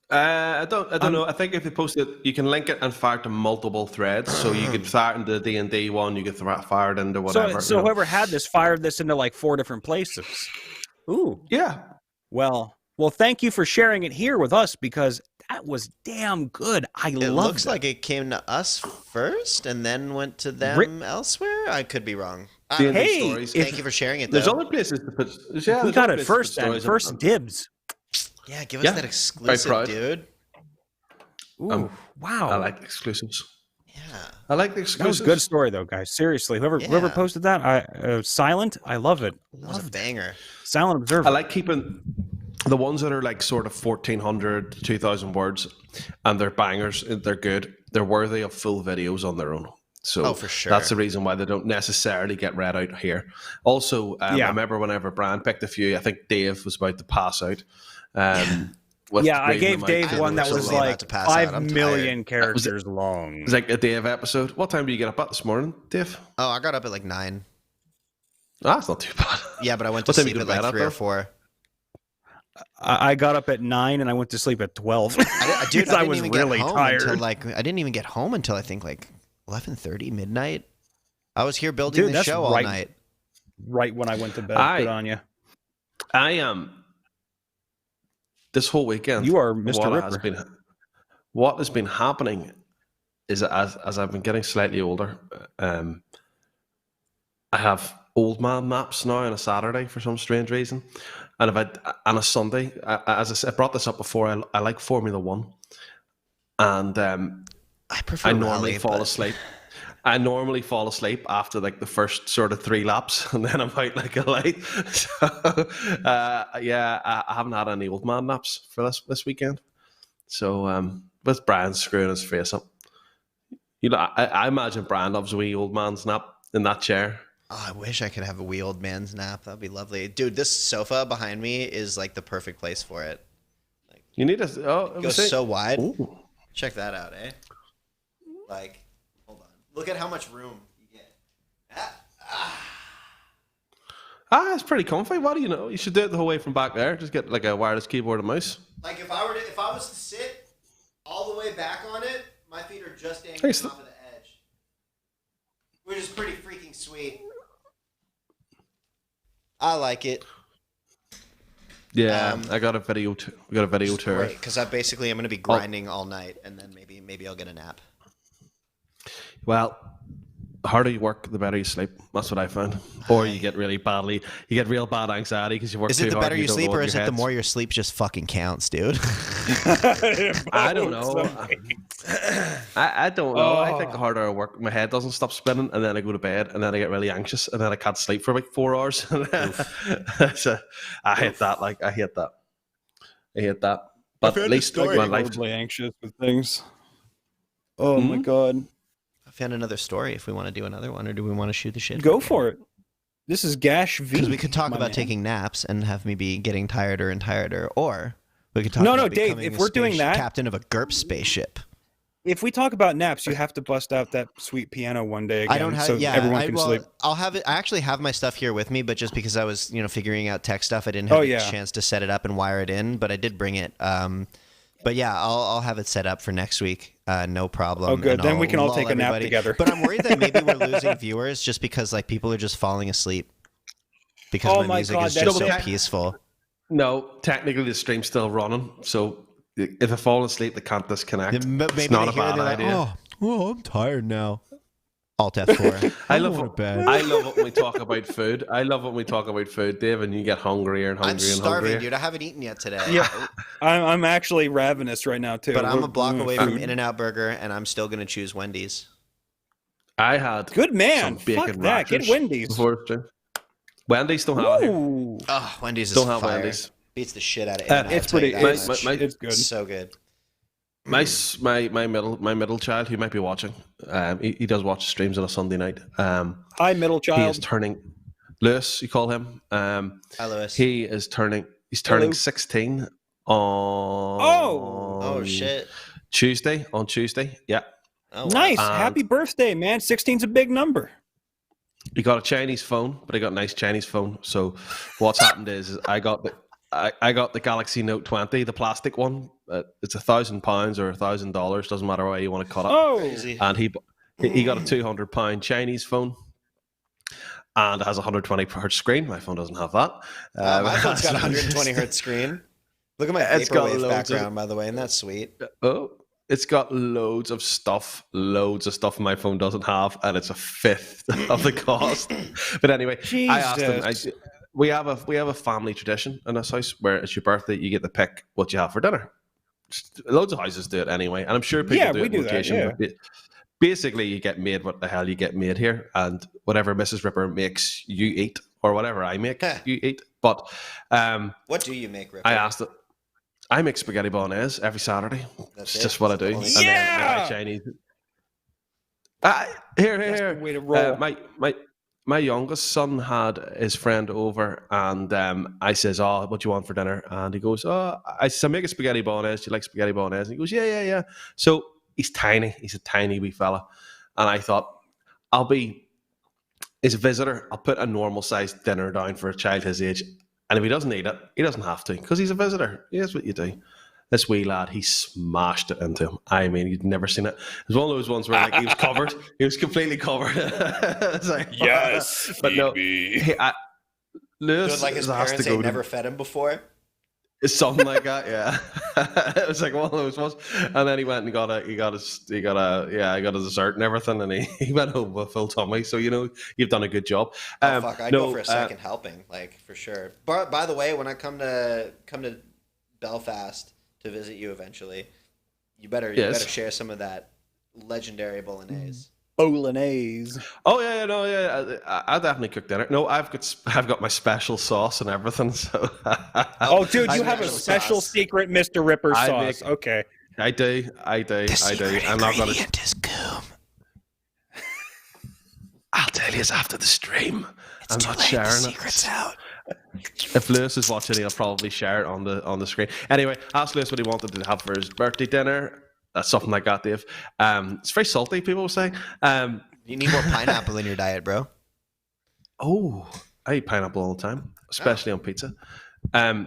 Speaker 2: I don't know. I think if you post it, you can link it and fire it to multiple threads. So you could fire it into the D&D one, you could fire it into whatever.
Speaker 3: So whoever had this fired this into like 4 different places. Ooh.
Speaker 2: Yeah.
Speaker 3: Well, thank you for sharing it here with us because that was damn good. It
Speaker 1: looks like it came to us first and then went to them elsewhere. I could be wrong.
Speaker 3: Hey,
Speaker 1: thank you for sharing it.
Speaker 2: There's other places to put. Yeah,
Speaker 3: we got it first. Then first dibs.
Speaker 1: Yeah, give us that exclusive, dude.
Speaker 3: Ooh, wow.
Speaker 2: I like exclusives.
Speaker 1: Yeah.
Speaker 2: I like the exclusives.
Speaker 3: That was a good story, though, guys. Seriously, whoever posted that, Silent, I love it.
Speaker 1: That was a banger.
Speaker 3: Silent Observer.
Speaker 2: I like keeping the ones that are like sort of 1,400 to 2,000 words, and they're bangers. They're good. They're worthy of full videos on their own. So
Speaker 1: for sure.
Speaker 2: That's the reation why they don't necessarily get read out here. Also, I remember whenever Brian picked a few, I think Dave was about to pass out.
Speaker 3: I gave Dave one that was like 5 million characters long.
Speaker 2: It was like a Dave episode. What time did you get up at this morning, Dave?
Speaker 1: Oh, I got up at like 9.
Speaker 2: That's not too bad.
Speaker 1: Yeah, but I went to sleep at like 3 or 4.
Speaker 3: I got up at 9 and I went to sleep at 12.
Speaker 1: Dude,
Speaker 3: I was really tired.
Speaker 1: I didn't even get home until I think like 11:30 midnight. I was here building the show all night.
Speaker 3: Right when I went to bed. Good on you.
Speaker 2: I am. This whole weekend,
Speaker 3: you are MrRipper.
Speaker 2: What has been happening is as I've been getting slightly older, I have old man maps now on a Saturday for some strange reason, and on a Sunday, as I said, I brought this up before. I like Formula One, and I normally fall asleep. I normally fall asleep after like the first sort of 3 laps, and then I'm out like a light. So, I haven't had any old man naps for this weekend. So, with Brian screwing his face up, I imagine Brian loves a wee old man's nap in that chair.
Speaker 1: Oh, I wish I could have a wee old man's nap. That'd be lovely, dude. This sofa behind me is like the perfect place for it. Like,
Speaker 2: you need it
Speaker 1: goes so wide.
Speaker 2: Ooh.
Speaker 1: Check that out, eh? Like. Look at how much room you get.
Speaker 2: It's pretty comfy. What do you know? You should do it the whole way from back there. Just get like a wireless keyboard and mouse.
Speaker 1: Like if I was to sit all the way back on it, my feet are just dangling off of the edge, which is pretty freaking sweet. I like it.
Speaker 2: Yeah, I got a video. We got a video tour.
Speaker 1: Great, because I'm going to be grinding all night, and then maybe I'll get a nap.
Speaker 2: Well, the harder you work, the better you sleep. That's what I found. Or you get real bad anxiety because you work too hard.
Speaker 1: Is it the better you sleep, or is it the more your sleep just fucking counts, dude?
Speaker 2: I don't know. I don't know. I think the harder I work, my head doesn't stop spinning, and then I go to bed, and then I get really anxious, and then I can't sleep for like 4 hours. So I hate that. Like I hate that. But at least
Speaker 3: I'm horribly anxious with things. Oh my god.
Speaker 1: Found another story if we want to do another one, or do we want to shoot the shit?
Speaker 3: Go for it. This is Gash V.
Speaker 1: Because we could talk about taking naps and have me be getting tireder and tireder, or we could talk about
Speaker 3: Dave, if we're doing that,
Speaker 1: captain of a GURP spaceship.
Speaker 3: If we talk about naps, you have to bust out that sweet piano one day again.
Speaker 1: I don't have,
Speaker 3: so everyone can sleep.
Speaker 1: I'll have it. I actually have my stuff here with me, but just because I was, figuring out tech stuff, I didn't have a chance to set it up and wire it in. But I did bring it. But yeah, I'll have it set up for next week. No problem.
Speaker 3: Oh, good. Then we can all take a nap together.
Speaker 1: But I'm worried that maybe we're losing viewers just because like people are just falling asleep because my music is just so peaceful.
Speaker 2: No, technically the stream's still running, so if I fall asleep, they can't disconnect.
Speaker 1: Maybe
Speaker 2: it's not a bad
Speaker 1: idea. Oh, I'm tired now. Alt F4.
Speaker 2: I love it when we talk about food. I love when we talk about food, Dave, and you get hungrier and hungrier
Speaker 1: I'm starving, dude. I haven't eaten yet today.
Speaker 3: Yeah, I'm actually ravenous right now too.
Speaker 1: But I'm a block away from In-N-Out Burger, and I'm still going to choose Wendy's.
Speaker 2: I had
Speaker 3: good man. Fuck that. Get Wendy's.
Speaker 2: Wendy's don't have it here.
Speaker 1: Oh, Wendy's is fire. Wendy's. Beats the shit out of In-N-Out.
Speaker 3: It's pretty.
Speaker 1: It's
Speaker 3: good.
Speaker 1: So good.
Speaker 2: My middle child who might be watching. He does watch streams on a Sunday night.
Speaker 3: Hi, middle
Speaker 2: He is
Speaker 3: child.
Speaker 2: turning Lewis. You call him.
Speaker 1: Hi, Lewis.
Speaker 2: He's turning
Speaker 3: Hello.
Speaker 2: 16 on.
Speaker 1: Oh shit.
Speaker 2: Tuesday. On Tuesday. Yeah.
Speaker 1: Oh, wow.
Speaker 3: Nice.
Speaker 2: And-
Speaker 3: Happy birthday, man. 16's a big number.
Speaker 2: He got a Chinese phone, but he got a nice Chinese phone. So what's happened is I got the Galaxy Note 20, the plastic one. It's £1,000 or $1,000, doesn't matter how you want to cut it.
Speaker 3: Oh,
Speaker 1: Crazy.
Speaker 2: And he got a £200 Chinese phone, and it has a 120 hertz screen. My phone doesn't have that.
Speaker 1: My phone's got a 120 hertz screen. Look at my
Speaker 2: It's got
Speaker 1: vaporwave
Speaker 2: loads
Speaker 1: background, by the way, and that's sweet.
Speaker 2: Oh, it's got loads of stuff my phone doesn't have, and it's a fifth of the cost. But anyway, I asked him. We have a family tradition in this house where it's your birthday, you get to pick what you have for dinner. Loads of houses do it anyway, and I'm sure people do
Speaker 3: we
Speaker 2: it
Speaker 3: do
Speaker 2: on
Speaker 3: that,
Speaker 2: occasion.
Speaker 3: yeah.
Speaker 2: But basically, you get made what the hell you get made here, and whatever Mrs. Ripper makes you eat, or whatever I make you eat. But
Speaker 1: What do you make, Ripper?
Speaker 2: I asked it. I make spaghetti bolognese every Saturday.
Speaker 1: That's
Speaker 2: It's
Speaker 1: it?
Speaker 2: just what I do.
Speaker 1: Only-
Speaker 2: And then
Speaker 3: Yeah!
Speaker 2: Chinese.
Speaker 3: That's
Speaker 2: Here.
Speaker 3: the way to roll.
Speaker 2: My youngest son had his friend over, and I says, "Oh, what do you want for dinner?" And he goes, "Oh, I said, make a spaghetti bolognese. Do you like spaghetti bolognese?" And he goes, "Yeah." So he's tiny. He's a tiny wee fella, and I thought, I'll be his visitor. I'll put a normal sized dinner down for a child his age. And if he doesn't eat it, he doesn't have to, because he's a visitor. Here's what you do. This wee lad, he smashed it into him. I mean, you'd never seen it. It was one of those ones where like he was covered. He was completely covered. It's like,
Speaker 3: Yes,
Speaker 2: but no.
Speaker 3: baby.
Speaker 2: Lewis
Speaker 1: Doing like his
Speaker 2: has
Speaker 1: parents
Speaker 2: to go
Speaker 1: ain't
Speaker 2: to
Speaker 1: never fed him before.
Speaker 2: something like that. Yeah, it was like one of those ones. And then he went and got a dessert and everything, and he went home with a full tummy. So you've done a good job.
Speaker 1: Oh, fuck, I'd go for a second helping, like for sure. But by the way, when I come to Belfast to visit you eventually, you better share some of that legendary bolognese.
Speaker 3: Bolognese.
Speaker 2: Oh yeah. I definitely cook dinner. No, I've got my special sauce and everything. So
Speaker 3: Oh, dude, you
Speaker 1: I
Speaker 3: have a
Speaker 1: make
Speaker 3: special
Speaker 1: sauce.
Speaker 3: secret Mr. Ripper
Speaker 2: I
Speaker 3: sauce.
Speaker 2: make-
Speaker 3: Okay.
Speaker 2: I do. I'm not gonna.
Speaker 1: is coom.
Speaker 2: I'll tell you after the stream. I'm not sharing it.
Speaker 1: Secret's out.
Speaker 2: If Lewis is watching, he'll probably share it on the screen. Anyway, ask Lewis what he wanted to have for his birthday dinner. That's something like that, Dave. It's very salty, people will say.
Speaker 1: You need more pineapple in your diet, bro.
Speaker 2: Oh, I eat pineapple all the time, especially on pizza.
Speaker 1: Oh,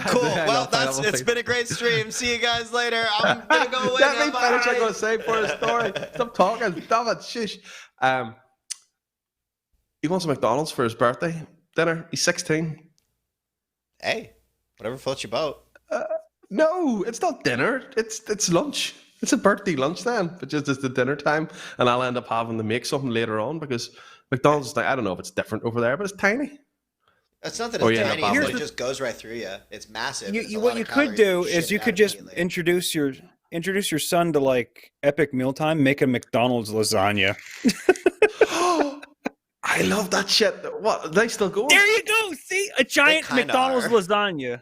Speaker 1: cool.
Speaker 2: I
Speaker 1: Well,
Speaker 2: love pineapple
Speaker 1: it's
Speaker 2: pizza.
Speaker 1: been a great stream. See you guys later. I'm gonna go away.
Speaker 2: Let me
Speaker 1: now.
Speaker 2: finish. I'm
Speaker 1: Bye.
Speaker 2: going to say for a story. Stop talking. Stop it. Shush. He wants a McDonald's for his birthday dinner. He's 16.
Speaker 1: Hey, whatever floats your boat.
Speaker 2: No, it's not dinner. It's lunch. It's a birthday lunch then, but just it's the dinner time, and I'll end up having to make something later on because McDonald's is like, I don't know if it's different over there, but it's tiny.
Speaker 1: It's not that
Speaker 2: Or
Speaker 1: it's
Speaker 2: you end
Speaker 1: tiny,
Speaker 2: up
Speaker 1: but
Speaker 2: having-
Speaker 1: it just goes right through you. It's massive. It's a
Speaker 3: What
Speaker 1: lot
Speaker 3: you
Speaker 1: of
Speaker 3: could
Speaker 1: calories.
Speaker 3: do
Speaker 1: Shit
Speaker 3: is you
Speaker 1: out
Speaker 3: could just
Speaker 1: immediately.
Speaker 3: introduce your son to like epic mealtime. Make a McDonald's lasagna.
Speaker 2: I love that shit. What? Are they still going?
Speaker 3: There you go. See, a giant
Speaker 1: kinda
Speaker 3: McDonald's
Speaker 1: are.
Speaker 3: lasagna.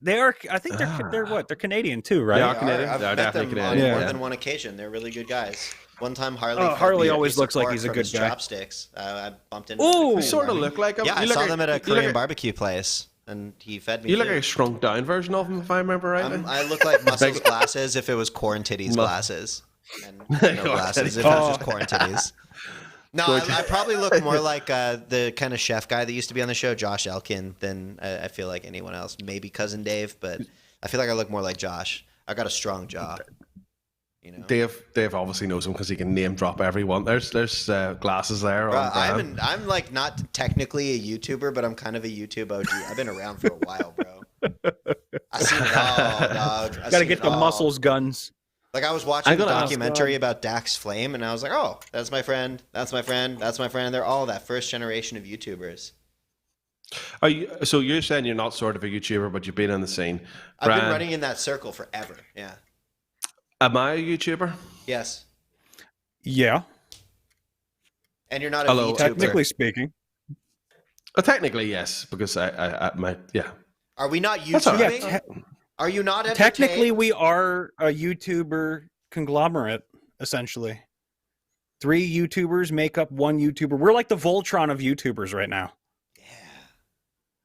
Speaker 3: They are. I think they're what? They're Canadian too, right?
Speaker 2: They
Speaker 1: They
Speaker 2: are Canadian.
Speaker 1: I've
Speaker 2: They're
Speaker 1: met them
Speaker 2: definitely
Speaker 1: on
Speaker 2: Canadian.
Speaker 1: more
Speaker 3: Yeah.
Speaker 1: than one occasion. They're really good guys. One time, Harley.
Speaker 3: Oh,
Speaker 1: fed
Speaker 3: Harley
Speaker 1: me a
Speaker 3: always
Speaker 1: piece of
Speaker 3: looks like
Speaker 1: pork
Speaker 3: he's a
Speaker 1: from
Speaker 3: good
Speaker 1: his
Speaker 3: guy.
Speaker 1: Chopsticks. I bumped into.
Speaker 3: Ooh.
Speaker 1: him
Speaker 2: You sort of look like him.
Speaker 1: Yeah, I
Speaker 2: You look
Speaker 1: saw
Speaker 2: like-
Speaker 1: them at a
Speaker 2: you look
Speaker 1: Korean
Speaker 2: like-
Speaker 1: barbecue place, and he fed me.
Speaker 2: You look
Speaker 1: too.
Speaker 2: like a shrunk down version of him, if I remember rightly.
Speaker 1: I look like muscles glasses if it was corn titties glasses, and no glasses if it was just corn titties. No, I probably look more like the kind of chef guy that used to be on the show, Josh Elkin, than I feel like anyone else. Maybe Cousin Dave, but I feel like I look more like Josh. I got a strong jaw. You know,
Speaker 2: Dave obviously knows him because he can name drop everyone. There's glasses there.
Speaker 1: Bro,
Speaker 2: on
Speaker 1: I'm like not technically a YouTuber, but I'm kind of a YouTube OG. I've been around for a while, bro. I've seen it all, dog.
Speaker 3: Got to get the muscles guns.
Speaker 1: Like I was watching
Speaker 2: I
Speaker 1: a
Speaker 2: gotta ask,
Speaker 1: documentary about Dax Flame, and I was like, "Oh, that's my friend. That's my friend. That's my friend." They're all that first generation of YouTubers.
Speaker 2: So you're saying you're not sort of a YouTuber, but you've been in the scene.
Speaker 1: I've
Speaker 2: Brian,
Speaker 1: been running in that circle forever. Yeah.
Speaker 2: Am I a YouTuber?
Speaker 1: Yes.
Speaker 3: Yeah,
Speaker 1: And you're not a
Speaker 2: Hello.
Speaker 1: VTuber.
Speaker 3: technically speaking.
Speaker 2: Technically, yes, because I yeah.
Speaker 1: Are we not
Speaker 2: That's all right.
Speaker 1: YouTubing?
Speaker 3: Yeah,
Speaker 1: Are you not entertained?
Speaker 3: Technically, we are a YouTuber conglomerate, essentially. 3 YouTubers make up 1 YouTuber. We're like the Voltron of YouTubers right now.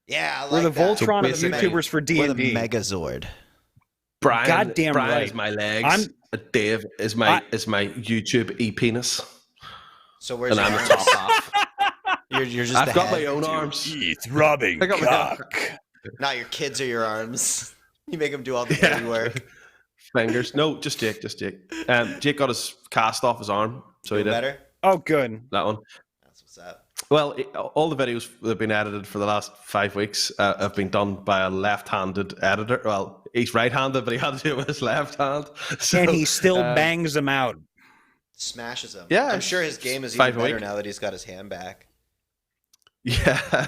Speaker 1: Yeah, I like
Speaker 3: We're the
Speaker 1: that.
Speaker 3: Voltron of
Speaker 2: basically,
Speaker 3: YouTubers for D&D.
Speaker 1: We're the Megazord.
Speaker 2: Brian,
Speaker 3: Goddamn
Speaker 2: Brian
Speaker 3: right.
Speaker 2: is my legs. Dave is my YouTube e-penis.
Speaker 1: So where's
Speaker 2: And
Speaker 1: your
Speaker 2: I'm the
Speaker 1: arms?
Speaker 2: top half.
Speaker 1: You're just
Speaker 2: I've
Speaker 1: the
Speaker 2: got
Speaker 1: head.
Speaker 2: my own arms.
Speaker 3: Teeth rubbing
Speaker 2: I got my-
Speaker 3: cock.
Speaker 1: Not your kids or your arms. You make them do all the dirty work.
Speaker 2: Fingers. No, just Jake. Jake got his cast off his arm, so he
Speaker 1: Feel
Speaker 2: did
Speaker 1: better?
Speaker 3: Oh, good.
Speaker 2: that one.
Speaker 1: That's what's up.
Speaker 2: Well, all the videos that have been edited for the last 5 weeks have been done by a left-handed editor. Well, he's right-handed, but he had to do it with his left hand. So,
Speaker 3: And he still bangs them out.
Speaker 1: Smashes them.
Speaker 2: Yeah,
Speaker 1: I'm sure his game is
Speaker 2: 5
Speaker 1: even
Speaker 2: a
Speaker 1: better
Speaker 2: week.
Speaker 1: now that he's got his hand back.
Speaker 2: Yeah,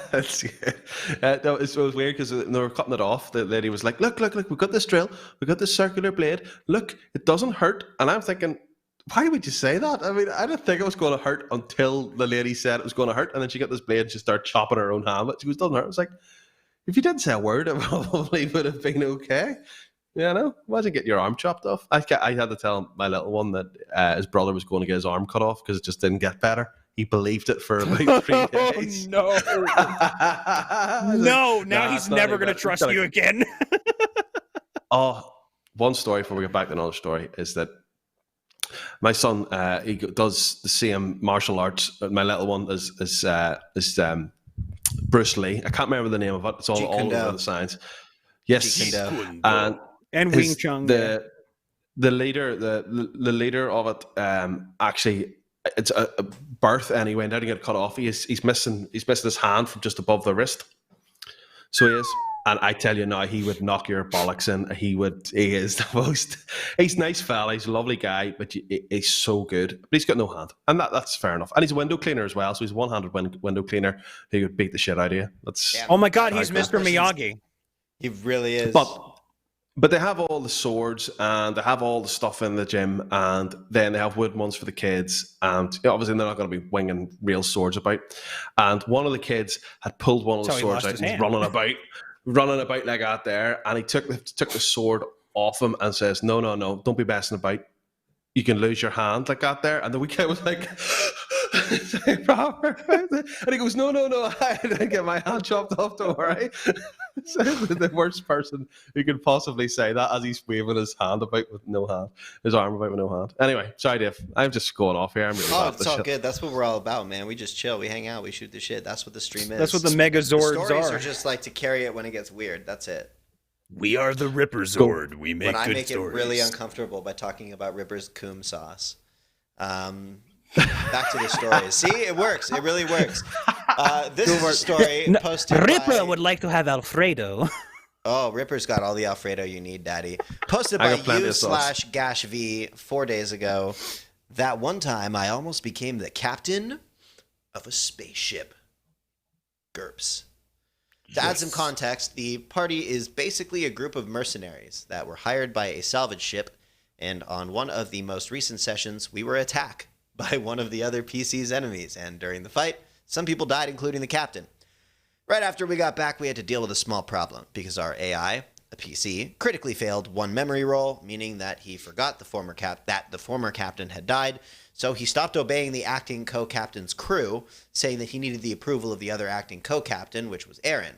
Speaker 2: no, it was weird because they were cutting it off. The lady was like, look, we've got this drill, we've got this circular blade. Look, it doesn't hurt. And I'm thinking, why would you say that? I mean, I didn't think it was going to hurt until the lady said it was going to hurt. And then she got this blade and she started chopping her own hand. But she goes, doesn't hurt. I was like, if you didn't say a word, it probably would have been okay. You know, imagine getting your arm chopped off. I had to tell my little one that his brother was going to get his arm cut off because it just didn't get better. He believed it for about 3 days.
Speaker 3: No. No, now he's never going to
Speaker 2: to
Speaker 3: trust you again.
Speaker 2: Oh, one story before we get back to another story is that my son he does the same martial arts. My little one is Bruce Lee. I can't remember the name of it. It's all over the signs. Yes,
Speaker 1: Jeet
Speaker 3: And
Speaker 2: his-
Speaker 3: Wing Chun.
Speaker 2: the leader the leader of it actually it's a birth anyway, and didn't get cut off. He's missing his hand from just above the wrist. So he is. And I tell you now, he would knock your bollocks in. He is the most. He's a nice fella. He's a lovely guy, but he's so good. But he's got no hand, and that's fair enough. And he's a window cleaner as well, so he's a one-handed window cleaner who could beat the shit out of you. That's
Speaker 1: Yeah.
Speaker 3: Oh my God, he's
Speaker 2: Okay.
Speaker 3: Mr. Miyagi.
Speaker 1: He really is.
Speaker 2: But they have all the swords and they have all the stuff in the gym, and then they have wooden ones for the kids. And obviously, they're not going to be winging real swords about. And one of the kids had pulled one of the
Speaker 3: That's how he
Speaker 2: swords
Speaker 3: lost
Speaker 2: out
Speaker 3: his
Speaker 2: and he's
Speaker 3: hand.
Speaker 2: running about like that there. And he took the sword off him and says, "No, don't be messing about. You can lose your hand like that there." And the wee kid was like, and he goes, no, I didn't get my hand chopped off, don't worry. So the worst person who could possibly say that as he's waving his hand about with no hand, his arm about with no hand. Anyway, sorry, Dave. I'm just going off here. I'm really bad at
Speaker 1: it's
Speaker 2: this
Speaker 1: all
Speaker 2: shit.
Speaker 1: good. That's what we're all about, man. We just chill. We hang out. We shoot the shit. That's what the stream is.
Speaker 3: That's what the
Speaker 1: The
Speaker 3: Megazords
Speaker 1: stories
Speaker 3: are.
Speaker 1: are just like to carry it when it gets weird. That's it.
Speaker 3: We are the Ripper Zord. We make
Speaker 1: When I
Speaker 3: good
Speaker 1: make
Speaker 3: stories.
Speaker 1: it really uncomfortable by talking about Ripper's coom sauce. Back to the story. See, it works. It really works. This is a story posted
Speaker 4: Ripper
Speaker 1: by...
Speaker 4: would like to have Alfredo.
Speaker 1: Oh, Ripper's got all the Alfredo you need, Daddy. Posted
Speaker 2: I
Speaker 1: by
Speaker 2: got plenty of sauce.
Speaker 1: u/GashV 4 days ago. That one time I almost became the captain of a spaceship. GURPS. To add some context, the party is basically a group of mercenaries that were hired by a salvage ship, and on one of the most recent sessions, we were attacked by one of the other PC's enemies, and during the fight, some people died, including the captain. Right after we got back, we had to deal with a small problem, because our AI, a PC, critically failed one memory roll, meaning that he forgot the former captain had died, so he stopped obeying the acting co-captain's crew, saying that he needed the approval of the other acting co-captain, which was Aaron.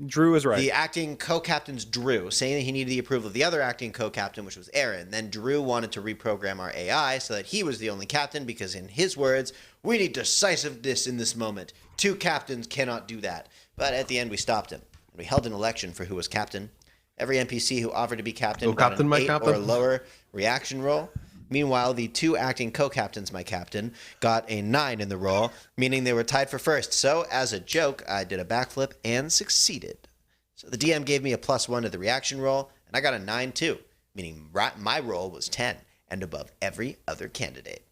Speaker 1: Drew
Speaker 3: is right.
Speaker 1: The acting co-captain's Drew, saying that he needed the approval of the other acting co-captain, which was Aaron. Then Drew wanted to reprogram our AI so that he was the only captain because, in his words, we need decisiveness in this moment. 2 captains cannot do that. But at the end, we stopped him. We held an election for who was captain. Every NPC who offered to be captain got
Speaker 2: captain,
Speaker 1: an
Speaker 2: my
Speaker 1: 8
Speaker 2: captain.
Speaker 1: or lower reaction roll. Meanwhile, the 2 acting co-captains, my captain, got a 9 in the roll, meaning they were tied for first. So, as a joke, I did a backflip and succeeded. So the DM gave me a +1 to the reaction roll, and I got a 9 too, meaning my roll was 10 and above every other candidate.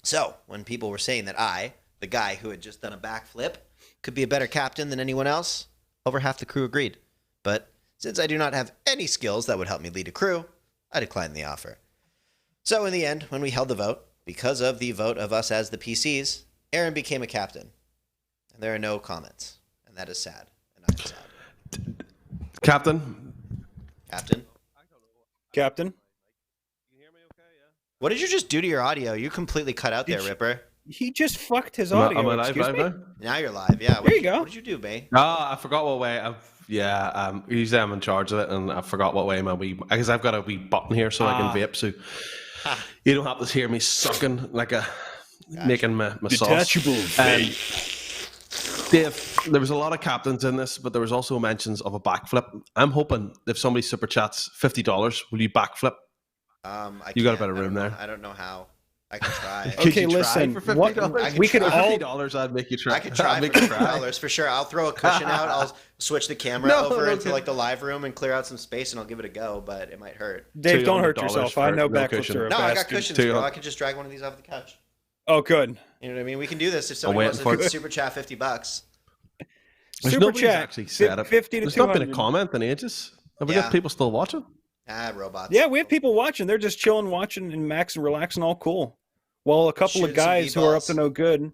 Speaker 1: So, when people were saying that I, the guy who had just done a backflip, could be a better captain than anyone else, over half the crew agreed. But since I do not have any skills that would help me lead a crew, I declined the offer. So in the end, when we held the vote, because of the vote of us as the PCs, Aaron became a captain. And there are no comments. And that is sad. And
Speaker 2: Captain.
Speaker 3: Captain.
Speaker 1: What did you just do to your audio? You completely cut out there, Ripper.
Speaker 3: He just fucked his
Speaker 2: Am
Speaker 3: audio.
Speaker 2: I live
Speaker 3: Excuse me?
Speaker 2: now?
Speaker 1: Now you're live. Yeah.
Speaker 3: There you go.
Speaker 1: What did you do, Bay?
Speaker 2: I forgot what way. Usually I'm in charge of it, and I forgot what way because I've got a wee button here so I can vape, so you don't have to hear me sucking like making my sauce.
Speaker 3: Detachable vape.
Speaker 2: Dave, there was a lot of captains in this, but there was also mentions of a backflip. I'm hoping if somebody super chats $50, will you backflip? You got a better room there.
Speaker 1: I don't know how. I can try.
Speaker 3: Okay, listen. We could all.
Speaker 2: $50, I'd make you try.
Speaker 1: I could try for $50 for sure. I'll throw a cushion out. I'll switch the camera over into like the live room and clear out some space, and I'll give it a go. But it might hurt.
Speaker 3: Dave, don't hurt yourself. I know backflips are a
Speaker 1: No, I got
Speaker 3: bastard.
Speaker 1: cushions, bro. I can just drag one of these off the couch.
Speaker 3: Oh, good.
Speaker 1: You know what I mean? We can do this if somebody wants to super chat $50.
Speaker 3: Super chat.
Speaker 2: Actually said it.
Speaker 3: 50 to
Speaker 2: There's
Speaker 3: 200.
Speaker 2: not been a comment in ages. Have we got people still watching?
Speaker 1: Robots.
Speaker 3: Yeah, we have people watching. They're just chilling, watching, and maxing, relaxing, all cool. Well, a couple of guys who are up to no good.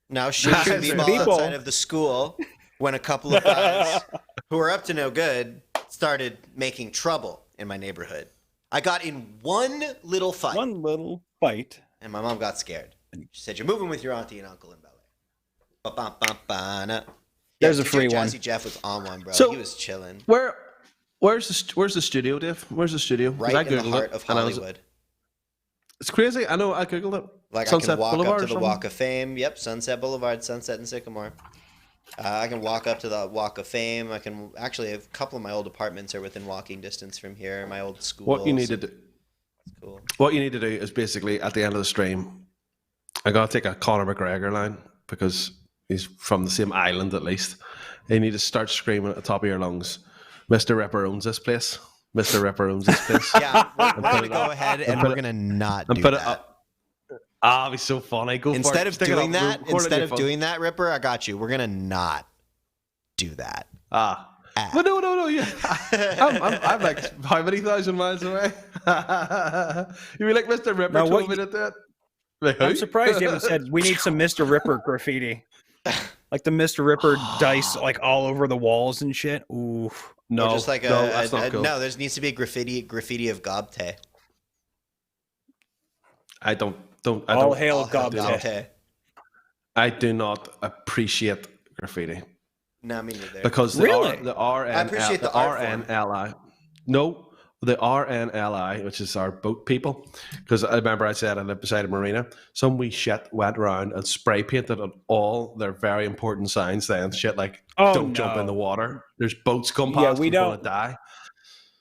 Speaker 1: Now shooting some b-balls outside of the school when a couple of guys who are up to no good started making trouble in my neighborhood. I got in one little fight. And my mom got scared. She said, "You're moving with your auntie and uncle in Bel Air."
Speaker 3: There's a free one.
Speaker 1: Jazzy Jeff was on one, bro.
Speaker 2: So,
Speaker 1: he was chilling.
Speaker 2: Where's the studio, Dave? Where's the studio?
Speaker 1: Right in the heart of Hollywood.
Speaker 2: It's crazy. I know. I googled it.
Speaker 1: Like
Speaker 2: Sunset
Speaker 1: I can walk
Speaker 2: Boulevard
Speaker 1: up to the Walk of Fame. Yep, Sunset Boulevard, Sunset and Sycamore. I can walk up to the Walk of Fame. I can actually a couple of my old apartments are within walking distance from here. My old school.
Speaker 2: What you need to do.
Speaker 1: Cool. What
Speaker 2: you need to do is basically at the end of the stream, I gotta take a Conor McGregor line because he's from the same island at least. And you need to start screaming at the top of your lungs, "MrRipper owns this place. MrRipper owns this place."
Speaker 1: Yeah, we're going to go ahead and we're going to not do that.
Speaker 2: It'd be so funny.
Speaker 1: Instead of doing that, Ripper, I got you. We're going to not do that.
Speaker 2: But no. Yeah. I'm like how many thousand miles away? You be like, "MrRipper told me to do it." Like,
Speaker 3: I'm surprised you haven't said we need some MrRipper graffiti. Like the MrRipper dice like all over the walls and shit. Ooh.
Speaker 1: No, just like
Speaker 2: that's not cool.
Speaker 1: No, there needs to be graffiti of Gobte.
Speaker 2: I don't
Speaker 3: all hail Gobte.
Speaker 2: I do not appreciate graffiti.
Speaker 1: No, me neither.
Speaker 2: Because the RNLI. No, the RNLI, which is our boat people. Because I remember I said I live beside a marina. Some wee shit went around and spray painted on all their very important signs then. Shit like, don't jump in the water. There's boats come past. Yeah, we don't die.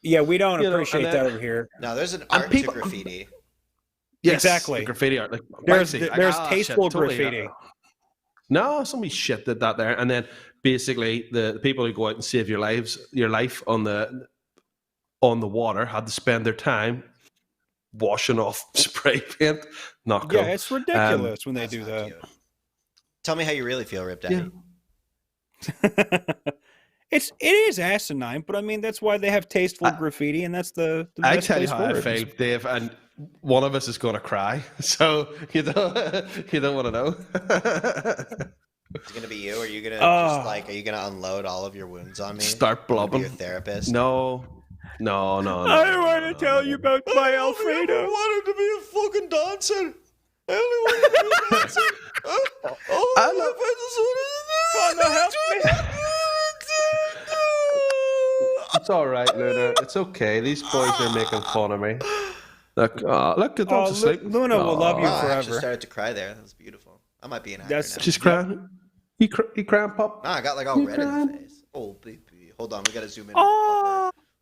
Speaker 3: Yeah, we don't appreciate that over here.
Speaker 1: No, there's an art to graffiti.
Speaker 2: Yes,
Speaker 3: exactly.
Speaker 2: Graffiti art. Like,
Speaker 3: there's tasteful graffiti.
Speaker 2: No, somebody shit did that there. And then basically the people who go out and save your life on the water had to spend their time washing off spray paint. Not cool.
Speaker 3: Yeah, it's ridiculous when they do that.
Speaker 1: Cute. Tell me how you really feel, Rip Daddy.
Speaker 3: Yeah. It is asinine, but I mean that's why they have tasteful graffiti, and that's the best
Speaker 2: I tell you
Speaker 3: place
Speaker 2: how
Speaker 3: for
Speaker 2: I feel, Dave, and one of us is going to cry, so you don't want to know.
Speaker 1: It's gonna be you. Or are you gonna are you gonna unload all of your wounds on me?
Speaker 2: Start blubbing.
Speaker 1: Your therapist?
Speaker 2: No.
Speaker 3: I don't want to tell you about my Alfredo.
Speaker 1: I wanted to be a fucking dancer. I only wanted to be a dancer.
Speaker 2: It's all right, Luna. It's okay. These boys are making fun of me. Look, the dog's asleep.
Speaker 3: Luna will love you forever.
Speaker 1: I actually started to cry there. That was beautiful. I might be an actor now.
Speaker 2: She's crying. You crying, Pop?
Speaker 1: No, I got like all red in the face. Oh, baby. Hold on. We got to zoom in.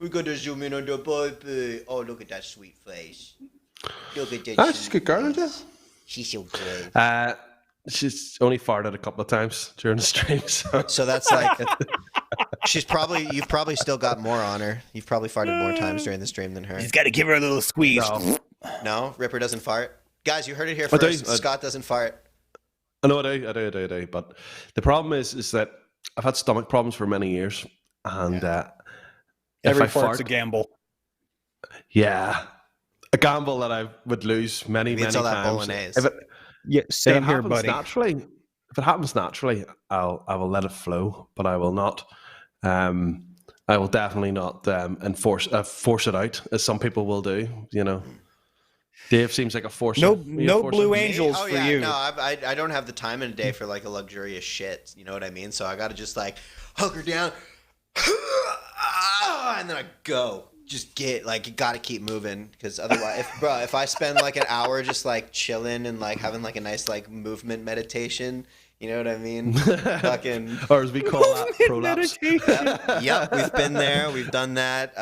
Speaker 1: We got to zoom in on the baby. Oh, look at that sweet face. Look at that.
Speaker 2: She's a good girl, isn't she?
Speaker 1: She's so good.
Speaker 2: She's only farted a couple of times during the stream.
Speaker 1: So that's like... You've probably still got more on her. You've probably farted more times during the stream than her.
Speaker 3: He's got to give her a little squeeze.
Speaker 1: No, Ripper doesn't fart. Guys, you heard it here first. Scott doesn't fart.
Speaker 2: I know I do. But the problem is that I've had stomach problems for many years, and
Speaker 3: every fart's a gamble.
Speaker 2: Yeah, a gamble that I would lose many times.
Speaker 3: Same here, buddy.
Speaker 2: If it happens naturally, I will let it flow, but I will not I will definitely not force it out, as some people will do. Dave seems like a forcer.
Speaker 3: No Blue Angels
Speaker 1: Oh
Speaker 3: for
Speaker 1: yeah,
Speaker 3: you.
Speaker 1: no, I don't have the time in a day for like a luxurious shit. You know what I mean? So I got to just like hunker down, and then I go. Just you got to keep moving, because otherwise, if I spend like an hour just like chilling and like having like a nice like movement meditation, you know what I mean? Fucking,
Speaker 2: or as we call that, prolapse.
Speaker 1: Yep, we've been there, we've done that.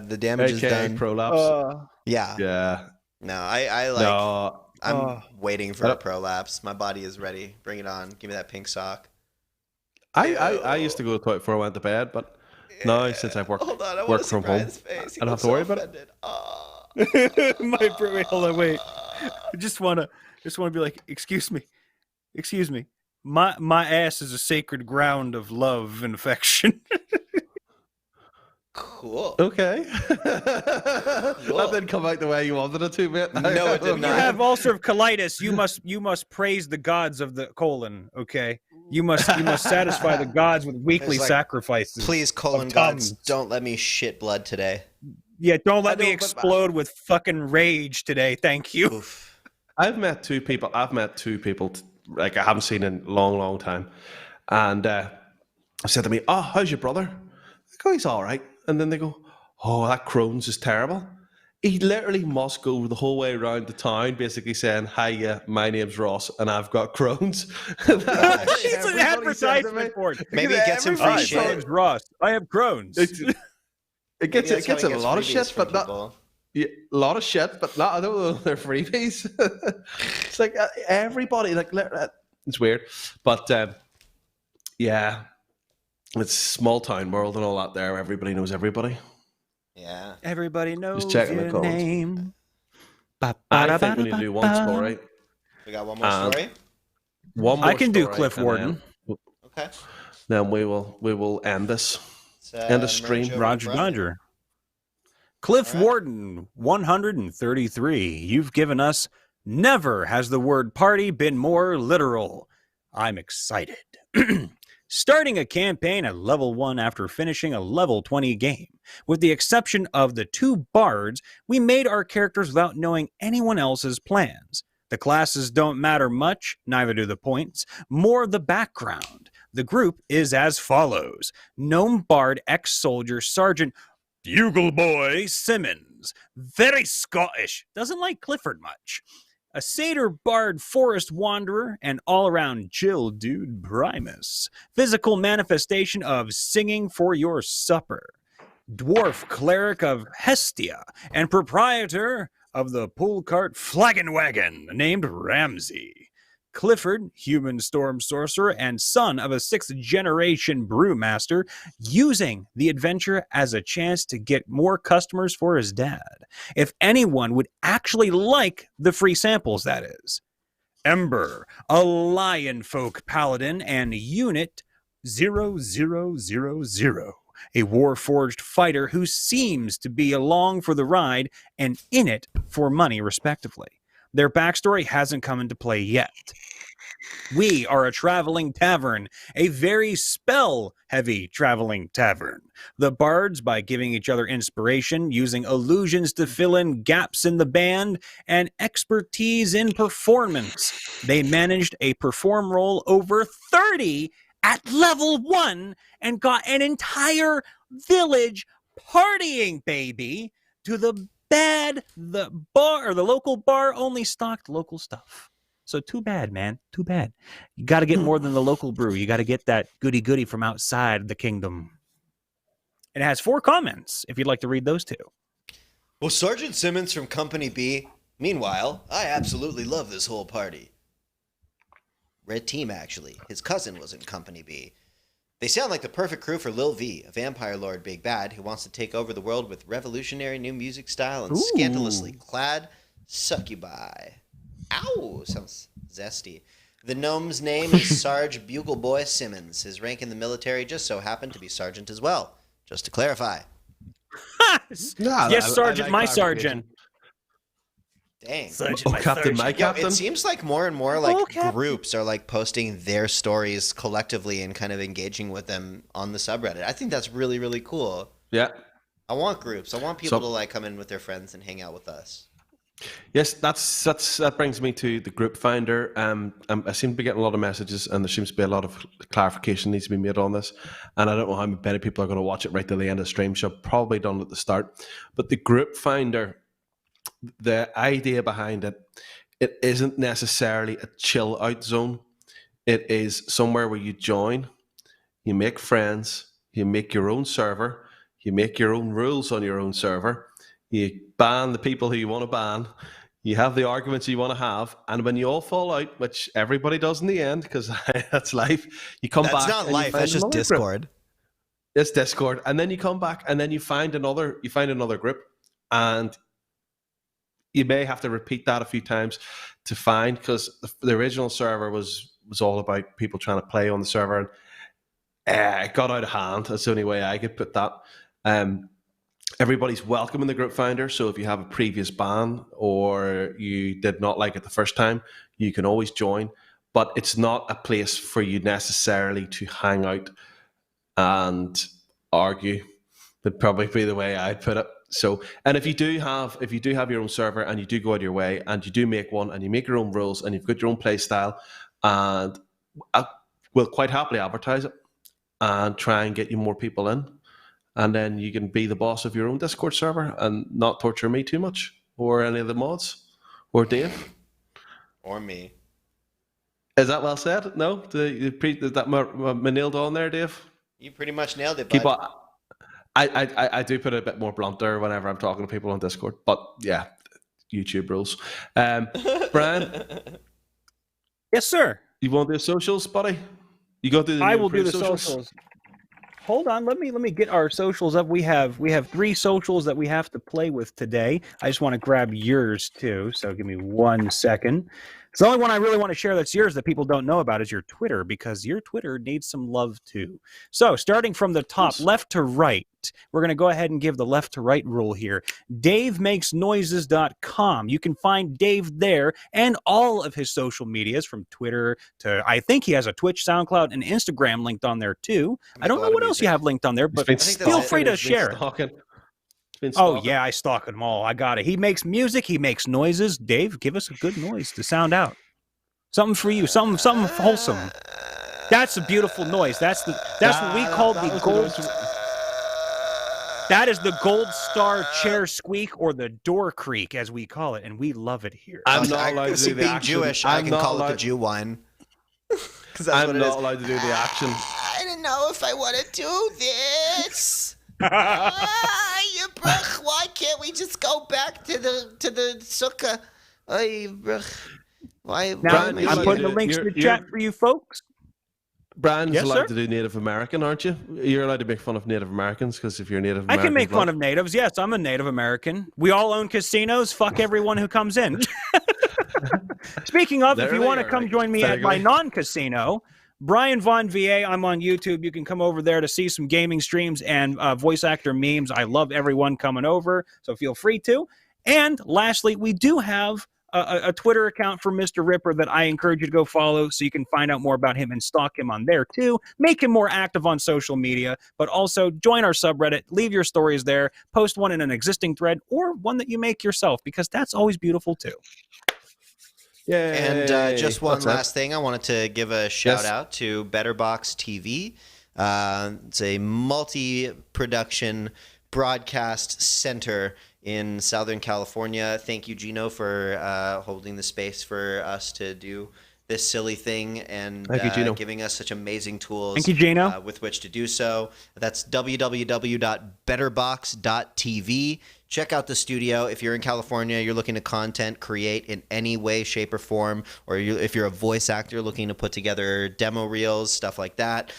Speaker 1: The damage is done.
Speaker 2: Prolapse.
Speaker 1: Yeah.
Speaker 2: Yeah.
Speaker 1: No, I like.
Speaker 2: No.
Speaker 1: I'm waiting for a prolapse. My body is ready. Bring it on. Give me that pink sock.
Speaker 2: I used to go to the toilet before I went to bed, but now since I've worked from home, I don't have to worry about it.
Speaker 3: Wait, hold on, wait. I just wanna be like, excuse me. My ass is a sacred ground of love and affection.
Speaker 1: Cool.
Speaker 2: Okay. That didn't come out the way you wanted it to, mate.
Speaker 1: No, it did
Speaker 3: You
Speaker 1: not.
Speaker 3: have ulcerative colitis. You must praise the gods of the colon. Okay. You must satisfy the gods with weekly sacrifices.
Speaker 1: Please, colon gods, don't let me shit blood today.
Speaker 3: Yeah, don't let me explode with fucking rage today. Thank you.
Speaker 1: Oof.
Speaker 2: I've met two people like I haven't seen in a long, long time, and said to me, "Oh, how's your brother?" I go, "He's all right." And then they go, "Oh, that Crohn's is terrible." He literally must go the whole way around the town, basically saying, "Hi, my name's Ross, and I've got Crohn's."
Speaker 3: It's an advertisement for it.
Speaker 1: Maybe it gets him free
Speaker 3: My
Speaker 1: shit.
Speaker 3: name's Ross. I have Crohn's.
Speaker 2: It gets him a lot of shit, but not a lot of shit, but not. I don't know if they're freebies. It's like everybody, like, it's weird, but yeah, it's small town world and all that. There, everybody knows everybody.
Speaker 1: Yeah.
Speaker 3: Everybody knows
Speaker 2: Just checking
Speaker 3: your
Speaker 2: the comments.
Speaker 3: name.
Speaker 2: I think we need to do one story.
Speaker 1: We got one more story.
Speaker 2: One more.
Speaker 3: I can do
Speaker 2: story,
Speaker 3: Cliff
Speaker 2: and
Speaker 3: Warden.
Speaker 1: Okay.
Speaker 2: Then we will end this. End the stream.
Speaker 3: Roger. Cliff Warden, 133. You've given us, never has the word party been more literal. I'm excited. Starting a campaign at level 1 after finishing a level 20 game. With the exception of the 2 bards, we made our characters without knowing anyone else's plans. The classes don't matter much, neither do the points, more the background. The group is as follows. Gnome Bard, ex-soldier, Sergeant Bugle Boy Simmons. Very Scottish. Doesn't like Clifford much. A satyr bard forest wanderer, and all-around chill dude Primus. Physical manifestation of singing for your supper. Dwarf cleric of Hestia, and proprietor of the pull cart flagon wagon, named Ramsey. Clifford, human storm sorcerer and son of a 6th-generation brewmaster, using the adventure as a chance to get more customers for his dad. If anyone would actually like the free samples, that is. Ember, a lion folk paladin, and Unit 0000, a warforged fighter who seems to be along for the ride and in it for money, respectively. Their backstory hasn't come into play yet. We are a traveling tavern, a very spell-heavy traveling tavern. The bards, by giving each other inspiration, using illusions to fill in gaps in the band, and expertise in performance. They managed a perform roll over 30 at level 1 and got an entire village partying, baby, to the local bar only stocked local stuff. So too bad, man. Too bad. You got to get more than the local brew. You got to get that goody from outside the kingdom. It has 4 comments, if you'd like to read those 2.
Speaker 1: Well, Sergeant Simmons from Company B. Meanwhile, I absolutely love this whole party. Red Team, actually. His cousin was in Company B. They sound like the perfect crew for Lil V, a vampire lord big bad who wants to take over the world with revolutionary new music style and scandalously clad succubi. Ow! Sounds zesty. The gnome's name is Sarge Bugle Boy Simmons. His rank in the military just so happened to be sergeant as well. Just to clarify.
Speaker 3: Yes, Sergeant, my sergeant.
Speaker 1: Dang.
Speaker 4: Surgeon,
Speaker 2: Oh,
Speaker 4: my
Speaker 2: Captain, my
Speaker 4: surgeon.
Speaker 1: Yo,
Speaker 2: Captain.
Speaker 1: it seems like more and more like
Speaker 3: Captain.
Speaker 1: groups are like posting their stories collectively and kind of engaging with them on the subreddit. I think that's really, really cool.
Speaker 2: Yeah.
Speaker 1: I want groups. I want people to
Speaker 2: So-
Speaker 1: like come in with their friends and hang out with us.
Speaker 2: Yes, that brings me to the group finder. I seem to be getting a lot of messages, and there seems to be a lot of clarification needs to be made on this. And I don't know how many people are going to watch it right to the end of the stream. So I've probably done it at the start. But the group finder, the idea behind it, it isn't necessarily a chill out zone. It is somewhere where you join, you make friends, you make your own server, you make your own rules on your own server, you ban the people who you want to ban, you have the arguments you want to have, and when you all fall out, which everybody does in the end, because that's life, you come
Speaker 1: That's
Speaker 2: back.
Speaker 1: not
Speaker 2: and you
Speaker 1: life.
Speaker 2: find
Speaker 1: That's just
Speaker 2: another group.
Speaker 1: Discord.
Speaker 2: It's Discord, and then you come back, and then you find another group, and you may have to repeat that a few times to find, because the original server was all about people trying to play on the server, and it got out of hand. That's the only way I could put that. Everybody's welcome in the group finder, so if you have a previous ban or you did not like it the first time, you can always join, but it's not a place for you necessarily to hang out and argue. Would probably be the way I'd put it. So, and if you do have your own server and you do go out of your way and you do make one and you make your own rules and you've got your own play style, and we'll quite happily advertise it and try and get you more people in, and then you can be the boss of your own Discord server and not torture me too much or any of the mods or Dave
Speaker 1: Or me.
Speaker 2: Is that well said? No, is that my nailed on there, Dave?
Speaker 1: You pretty much nailed it, bud.
Speaker 2: Keep on. I do put it a bit more blunter whenever I'm talking to people on Discord, but yeah, YouTube rules. Brian,
Speaker 3: Yes, sir.
Speaker 2: you want to do socials, buddy? You go do the
Speaker 3: I
Speaker 2: new
Speaker 3: will do the
Speaker 2: improved
Speaker 3: socials. Hold on, let me get our socials up. We have 3 socials that we have to play with today. I just want to grab yours too, so give me 1 second. It's the only one I really want to share that's yours that people don't know about is your Twitter, because your Twitter needs some love too. So starting from the top, left to right, we're going to go ahead and give the left to right rule here. DaveMakesNoises.com. You can find Dave there and all of his social medias, from Twitter to, I think he has a Twitch, SoundCloud, and Instagram linked on there too. I don't know what else you have linked on there, but feel free to share it. Oh, yeah, I stalk them all. I got it. He makes music. He makes noises. Dave, give us a good noise to sound out. Something for you. Something wholesome. That's a beautiful noise. That's what we call the gold. That is the gold star chair squeak, or the door creak, as we call it, and we love it here.
Speaker 2: I'm not allowed to do the
Speaker 1: being
Speaker 2: action.
Speaker 1: Jewish, I can call it the Jew whine.
Speaker 2: I'm not allowed to do the action.
Speaker 1: I don't know if I want to do this. Why can't we just go back to the sukkah? Why?
Speaker 3: Now,
Speaker 2: Brian,
Speaker 3: I'm putting the links in the chat for you folks.
Speaker 2: Brian's
Speaker 3: Yes,
Speaker 2: allowed
Speaker 3: sir?
Speaker 2: to do Native American, aren't you? You're allowed to make fun of Native Americans, because if you're Native
Speaker 3: I
Speaker 2: American,
Speaker 3: can make fun of natives. Yes, I'm a Native American. We all own casinos. Fuck everyone who comes in. Speaking of, if
Speaker 2: There
Speaker 3: you
Speaker 2: they
Speaker 3: want to
Speaker 2: are,
Speaker 3: come
Speaker 2: right?
Speaker 3: join me at my
Speaker 2: Vaguely.
Speaker 3: non-casino, Brian Von VA, I'm on YouTube. You can come over there to see some gaming streams and voice actor memes. I love everyone coming over, so feel free to. And lastly, we do have a Twitter account for MrRipper that I encourage you to go follow, so you can find out more about him and stalk him on there too. Make him more active on social media, but also join our subreddit. Leave your stories there. Post one in an existing thread or one that you make yourself, because that's always beautiful too.
Speaker 2: Yay.
Speaker 1: And just one
Speaker 2: What's that?
Speaker 1: last thing, I wanted to give a shout out to Betterbox TV. It's a multi-production broadcast center in Southern California. Thank you, Gino, for holding the space for us to do this silly thing and
Speaker 2: Thank you, Gino.
Speaker 1: giving us such amazing tools
Speaker 3: Thank you, Gino.
Speaker 1: with which to do so. That's www.betterbox.tv. Check out the studio. If you're in California, you're looking to content create in any way, shape, or form, or if you're a voice actor looking to put together demo reels, stuff like that,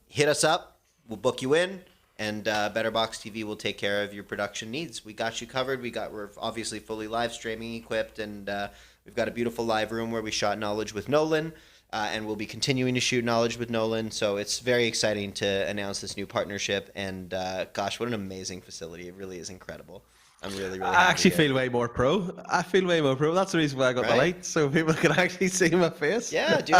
Speaker 1: hit us up. We'll book you in. And Betterbox TV will take care of your production needs. We got you covered. We're obviously fully live streaming equipped, and we've got a beautiful live room where we shot Knowledge with Nolan, and we'll be continuing to shoot Knowledge with Nolan. So it's very exciting to announce this new partnership. And gosh, what an amazing facility! It really is incredible. I'm really, really
Speaker 2: I actually
Speaker 1: happy
Speaker 2: feel way more pro. I feel way more pro. That's the reason why I got the
Speaker 1: Right?
Speaker 2: light, so people can actually see my face.
Speaker 1: Yeah, dude.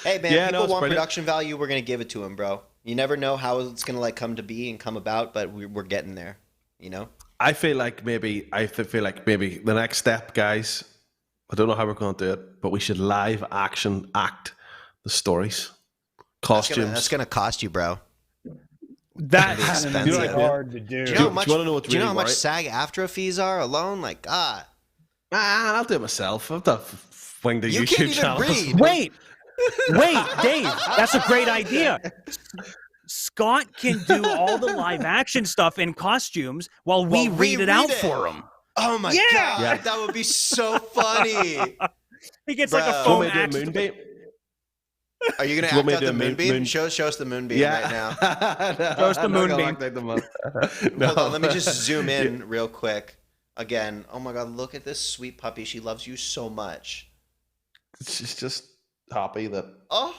Speaker 1: Hey, man,
Speaker 2: Yeah, no,
Speaker 1: people
Speaker 2: it's
Speaker 1: want
Speaker 2: brilliant.
Speaker 1: production value. We're going to give it to them, bro. You never know how it's going to like come to be and come about, but we're getting there, you know?
Speaker 2: I feel like maybe the next step, guys. I don't know how we're going to do it, but we should live action act the stories, costumes.
Speaker 1: That's going to cost you, bro.
Speaker 3: That's
Speaker 1: expensive.
Speaker 3: really hard to do.
Speaker 1: Do you know how
Speaker 2: do
Speaker 1: much,
Speaker 2: you wanna know what's
Speaker 1: do you know
Speaker 2: really
Speaker 1: how much
Speaker 2: worried?
Speaker 1: SAG-AFTRA fees are alone? Like, God.
Speaker 2: I'll do it myself. I've done wing the
Speaker 1: You
Speaker 2: YouTube
Speaker 1: can't even
Speaker 2: channel.
Speaker 1: read.
Speaker 3: Wait, Dave, that's a great idea. Scott can do all the live action stuff in costumes while we read it out for him.
Speaker 1: Oh, my
Speaker 3: Yeah.
Speaker 1: God.
Speaker 2: Yeah.
Speaker 1: That would be so funny.
Speaker 3: He gets like a
Speaker 1: Bro.
Speaker 3: phone
Speaker 2: Want me to do a
Speaker 3: action.
Speaker 2: moonbeam?
Speaker 1: Are you going to
Speaker 2: Want me
Speaker 1: act
Speaker 2: to
Speaker 1: out
Speaker 2: do
Speaker 1: the
Speaker 2: a
Speaker 1: moonbeam? Show us the moonbeam right now.
Speaker 2: No,
Speaker 3: Show us the
Speaker 2: I'm not gonna
Speaker 3: moonbeam.
Speaker 2: act like the moon. No.
Speaker 1: Hold on, let me just zoom in real quick. Again, oh my God, look at this sweet puppy. She loves you so much.
Speaker 2: She's just happy that
Speaker 1: Oh,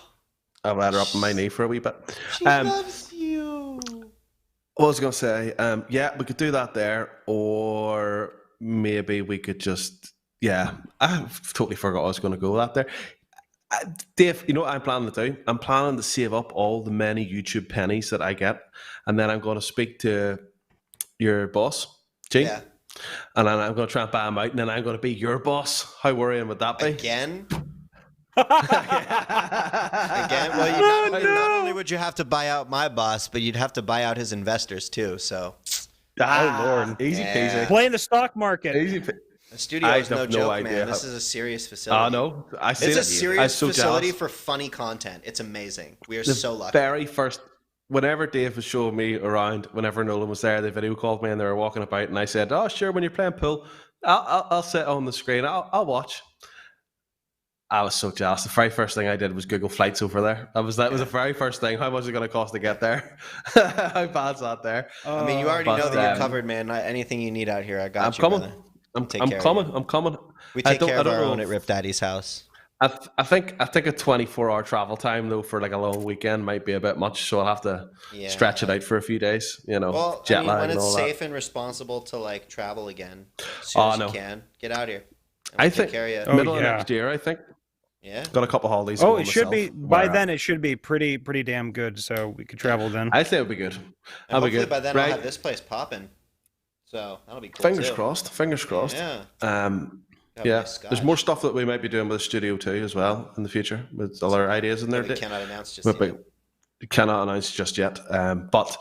Speaker 2: I let her up on my knee for a wee bit.
Speaker 1: she
Speaker 2: Um,
Speaker 1: loves you.
Speaker 2: What I was going to say, yeah, we could do that there, or maybe we could just, I totally forgot I was going to go that there. Dave, you know what I'm planning to do? I'm planning to save up all the many YouTube pennies that I get, and then I'm going to speak to your boss, Gene,
Speaker 1: Yeah.
Speaker 2: and then I'm going to try and buy him out, and then I'm going to be your boss. How worrying would that be?
Speaker 1: Again? Again? Well, not only would you have to buy out my boss, but you'd have to buy out his investors too. So
Speaker 3: Lord.
Speaker 2: Easy
Speaker 1: Yeah.
Speaker 2: peasy.
Speaker 3: Play in the stock market.
Speaker 2: Easy peasy.
Speaker 1: the studio
Speaker 2: I
Speaker 1: is no
Speaker 2: have no
Speaker 1: joke,
Speaker 2: idea
Speaker 1: man.
Speaker 2: how-
Speaker 1: This is a serious facility.
Speaker 2: No, I see
Speaker 1: It's
Speaker 2: it.
Speaker 1: a serious
Speaker 2: I'm so
Speaker 1: facility
Speaker 2: jealous.
Speaker 1: for funny content. It's amazing. We are
Speaker 2: The
Speaker 1: so lucky.
Speaker 2: very first, whenever Dave was showing me around, whenever Nolan was there, they video called me and they were walking about, and I said, "Oh, sure, when you're playing pool, I'll sit on the screen. I'll watch." I was so jealous. The very first thing I did was Google flights over there. That was the very first thing. How much is it going to cost to get there? How bad's that there?
Speaker 1: I mean, you already
Speaker 2: But,
Speaker 1: know that you're
Speaker 2: um,
Speaker 1: covered, man. Anything you need out here, I got
Speaker 2: I'm
Speaker 1: you,
Speaker 2: coming.
Speaker 1: brother.
Speaker 2: I'm
Speaker 1: Take care of
Speaker 2: coming.
Speaker 1: you.
Speaker 2: I'm coming.
Speaker 1: We
Speaker 2: I
Speaker 1: take
Speaker 2: don't-
Speaker 1: care
Speaker 2: I
Speaker 1: of
Speaker 2: don't
Speaker 1: our
Speaker 2: know
Speaker 1: own at
Speaker 2: if-
Speaker 1: Rip Daddy's house.
Speaker 2: I think a 24-hour travel time though for like a long weekend might be a bit much, so I'll have to
Speaker 1: Yeah.
Speaker 2: stretch it out for a few days. You know,
Speaker 1: Well,
Speaker 2: jet
Speaker 1: I mean,
Speaker 2: lag
Speaker 1: when
Speaker 2: and
Speaker 1: it's
Speaker 2: all
Speaker 1: safe and responsible to like travel again, as soon
Speaker 2: Oh,
Speaker 1: as
Speaker 2: no.
Speaker 1: you can, get out here. And
Speaker 2: I
Speaker 1: we'll
Speaker 2: think
Speaker 1: take care of
Speaker 2: that.
Speaker 1: you.
Speaker 3: Oh,
Speaker 2: Middle of
Speaker 3: yeah.
Speaker 2: next year, I think.
Speaker 1: Yeah.
Speaker 2: Got a couple holidays.
Speaker 3: Oh,
Speaker 2: going
Speaker 3: it should be
Speaker 2: myself,
Speaker 3: by
Speaker 2: where,
Speaker 3: then. It should be pretty damn good. So we could travel then.
Speaker 2: I think it'll be good.
Speaker 1: And
Speaker 2: That'll be
Speaker 1: hopefully
Speaker 2: good.
Speaker 1: by then
Speaker 2: Right.
Speaker 1: I'll have this place popping. So that'll be cool.
Speaker 2: Fingers
Speaker 1: too.
Speaker 2: crossed. Fingers crossed.
Speaker 1: Yeah.
Speaker 2: Yeah.
Speaker 1: nice
Speaker 2: There's
Speaker 1: scotch.
Speaker 2: more stuff that we might be doing with the studio too, as well in the future, with other ideas in there.
Speaker 1: That we cannot announce just
Speaker 2: But
Speaker 1: yet.
Speaker 2: we cannot announce just yet. But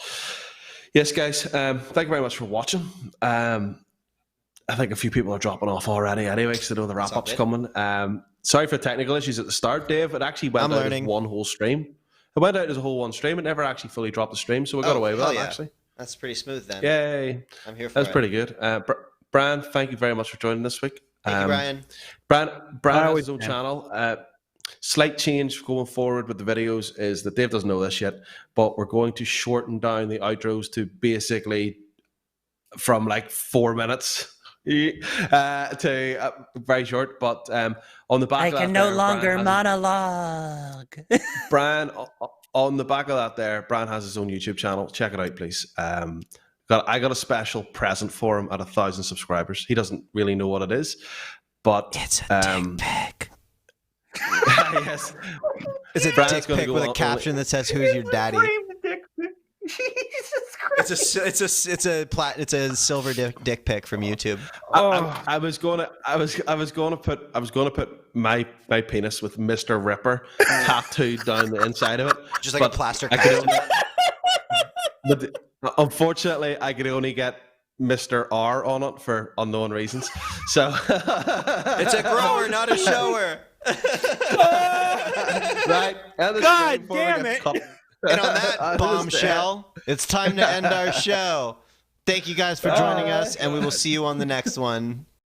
Speaker 2: yes, guys, thank you very much for watching. I think a few people are dropping off already anyway, because they know the wrap
Speaker 1: all
Speaker 2: up's
Speaker 1: good.
Speaker 2: coming. Sorry for technical issues at the start, Dave. It actually went
Speaker 1: I'm
Speaker 2: out
Speaker 1: learning.
Speaker 2: as one whole stream. It went out as a whole one stream. It never actually fully dropped the stream, so we got
Speaker 1: Oh,
Speaker 2: away with
Speaker 1: hell
Speaker 2: that
Speaker 1: yeah.
Speaker 2: actually.
Speaker 1: That's pretty smooth then.
Speaker 2: Yay.
Speaker 1: I'm here for
Speaker 2: That's
Speaker 1: it.
Speaker 2: pretty good. Brian, thank you very much for joining this week.
Speaker 1: Thank you, Brian.
Speaker 2: Brian has
Speaker 3: always
Speaker 2: his own
Speaker 3: can.
Speaker 2: channel. Slight change going forward with the videos is that Dave doesn't know this yet, but we're going to shorten down the outros to basically from like 4 minutes to very short. But on the back
Speaker 4: I
Speaker 2: of that
Speaker 4: can no
Speaker 2: there,
Speaker 4: longer
Speaker 2: Brian has-
Speaker 4: monologue.
Speaker 2: Brian, on the back of that there, Brian has his own YouTube channel. Check it out, please. I got a special present for him at 1,000 subscribers. He doesn't really know what it is, but
Speaker 1: It's a dick pic.
Speaker 2: yes,
Speaker 1: It's a
Speaker 2: Brian's
Speaker 1: dick
Speaker 2: gonna
Speaker 1: pic
Speaker 2: go
Speaker 1: with
Speaker 2: on
Speaker 1: a
Speaker 2: only-
Speaker 1: caption that says "Who's your daddy?" It's a silver dick pic from YouTube.
Speaker 2: I was gonna put my penis with MrRipper tattooed down the inside of it,
Speaker 1: Just like
Speaker 2: but
Speaker 1: a plaster
Speaker 2: I could
Speaker 1: cast.
Speaker 2: only, but unfortunately, I could only get Mr. R on it for unknown reasons. So
Speaker 1: It's a grower, not a shower.
Speaker 2: right.
Speaker 3: God damn it.
Speaker 1: And on that bombshell, it's time to end our show. Thank you guys for joining us, and we will see you on the next one.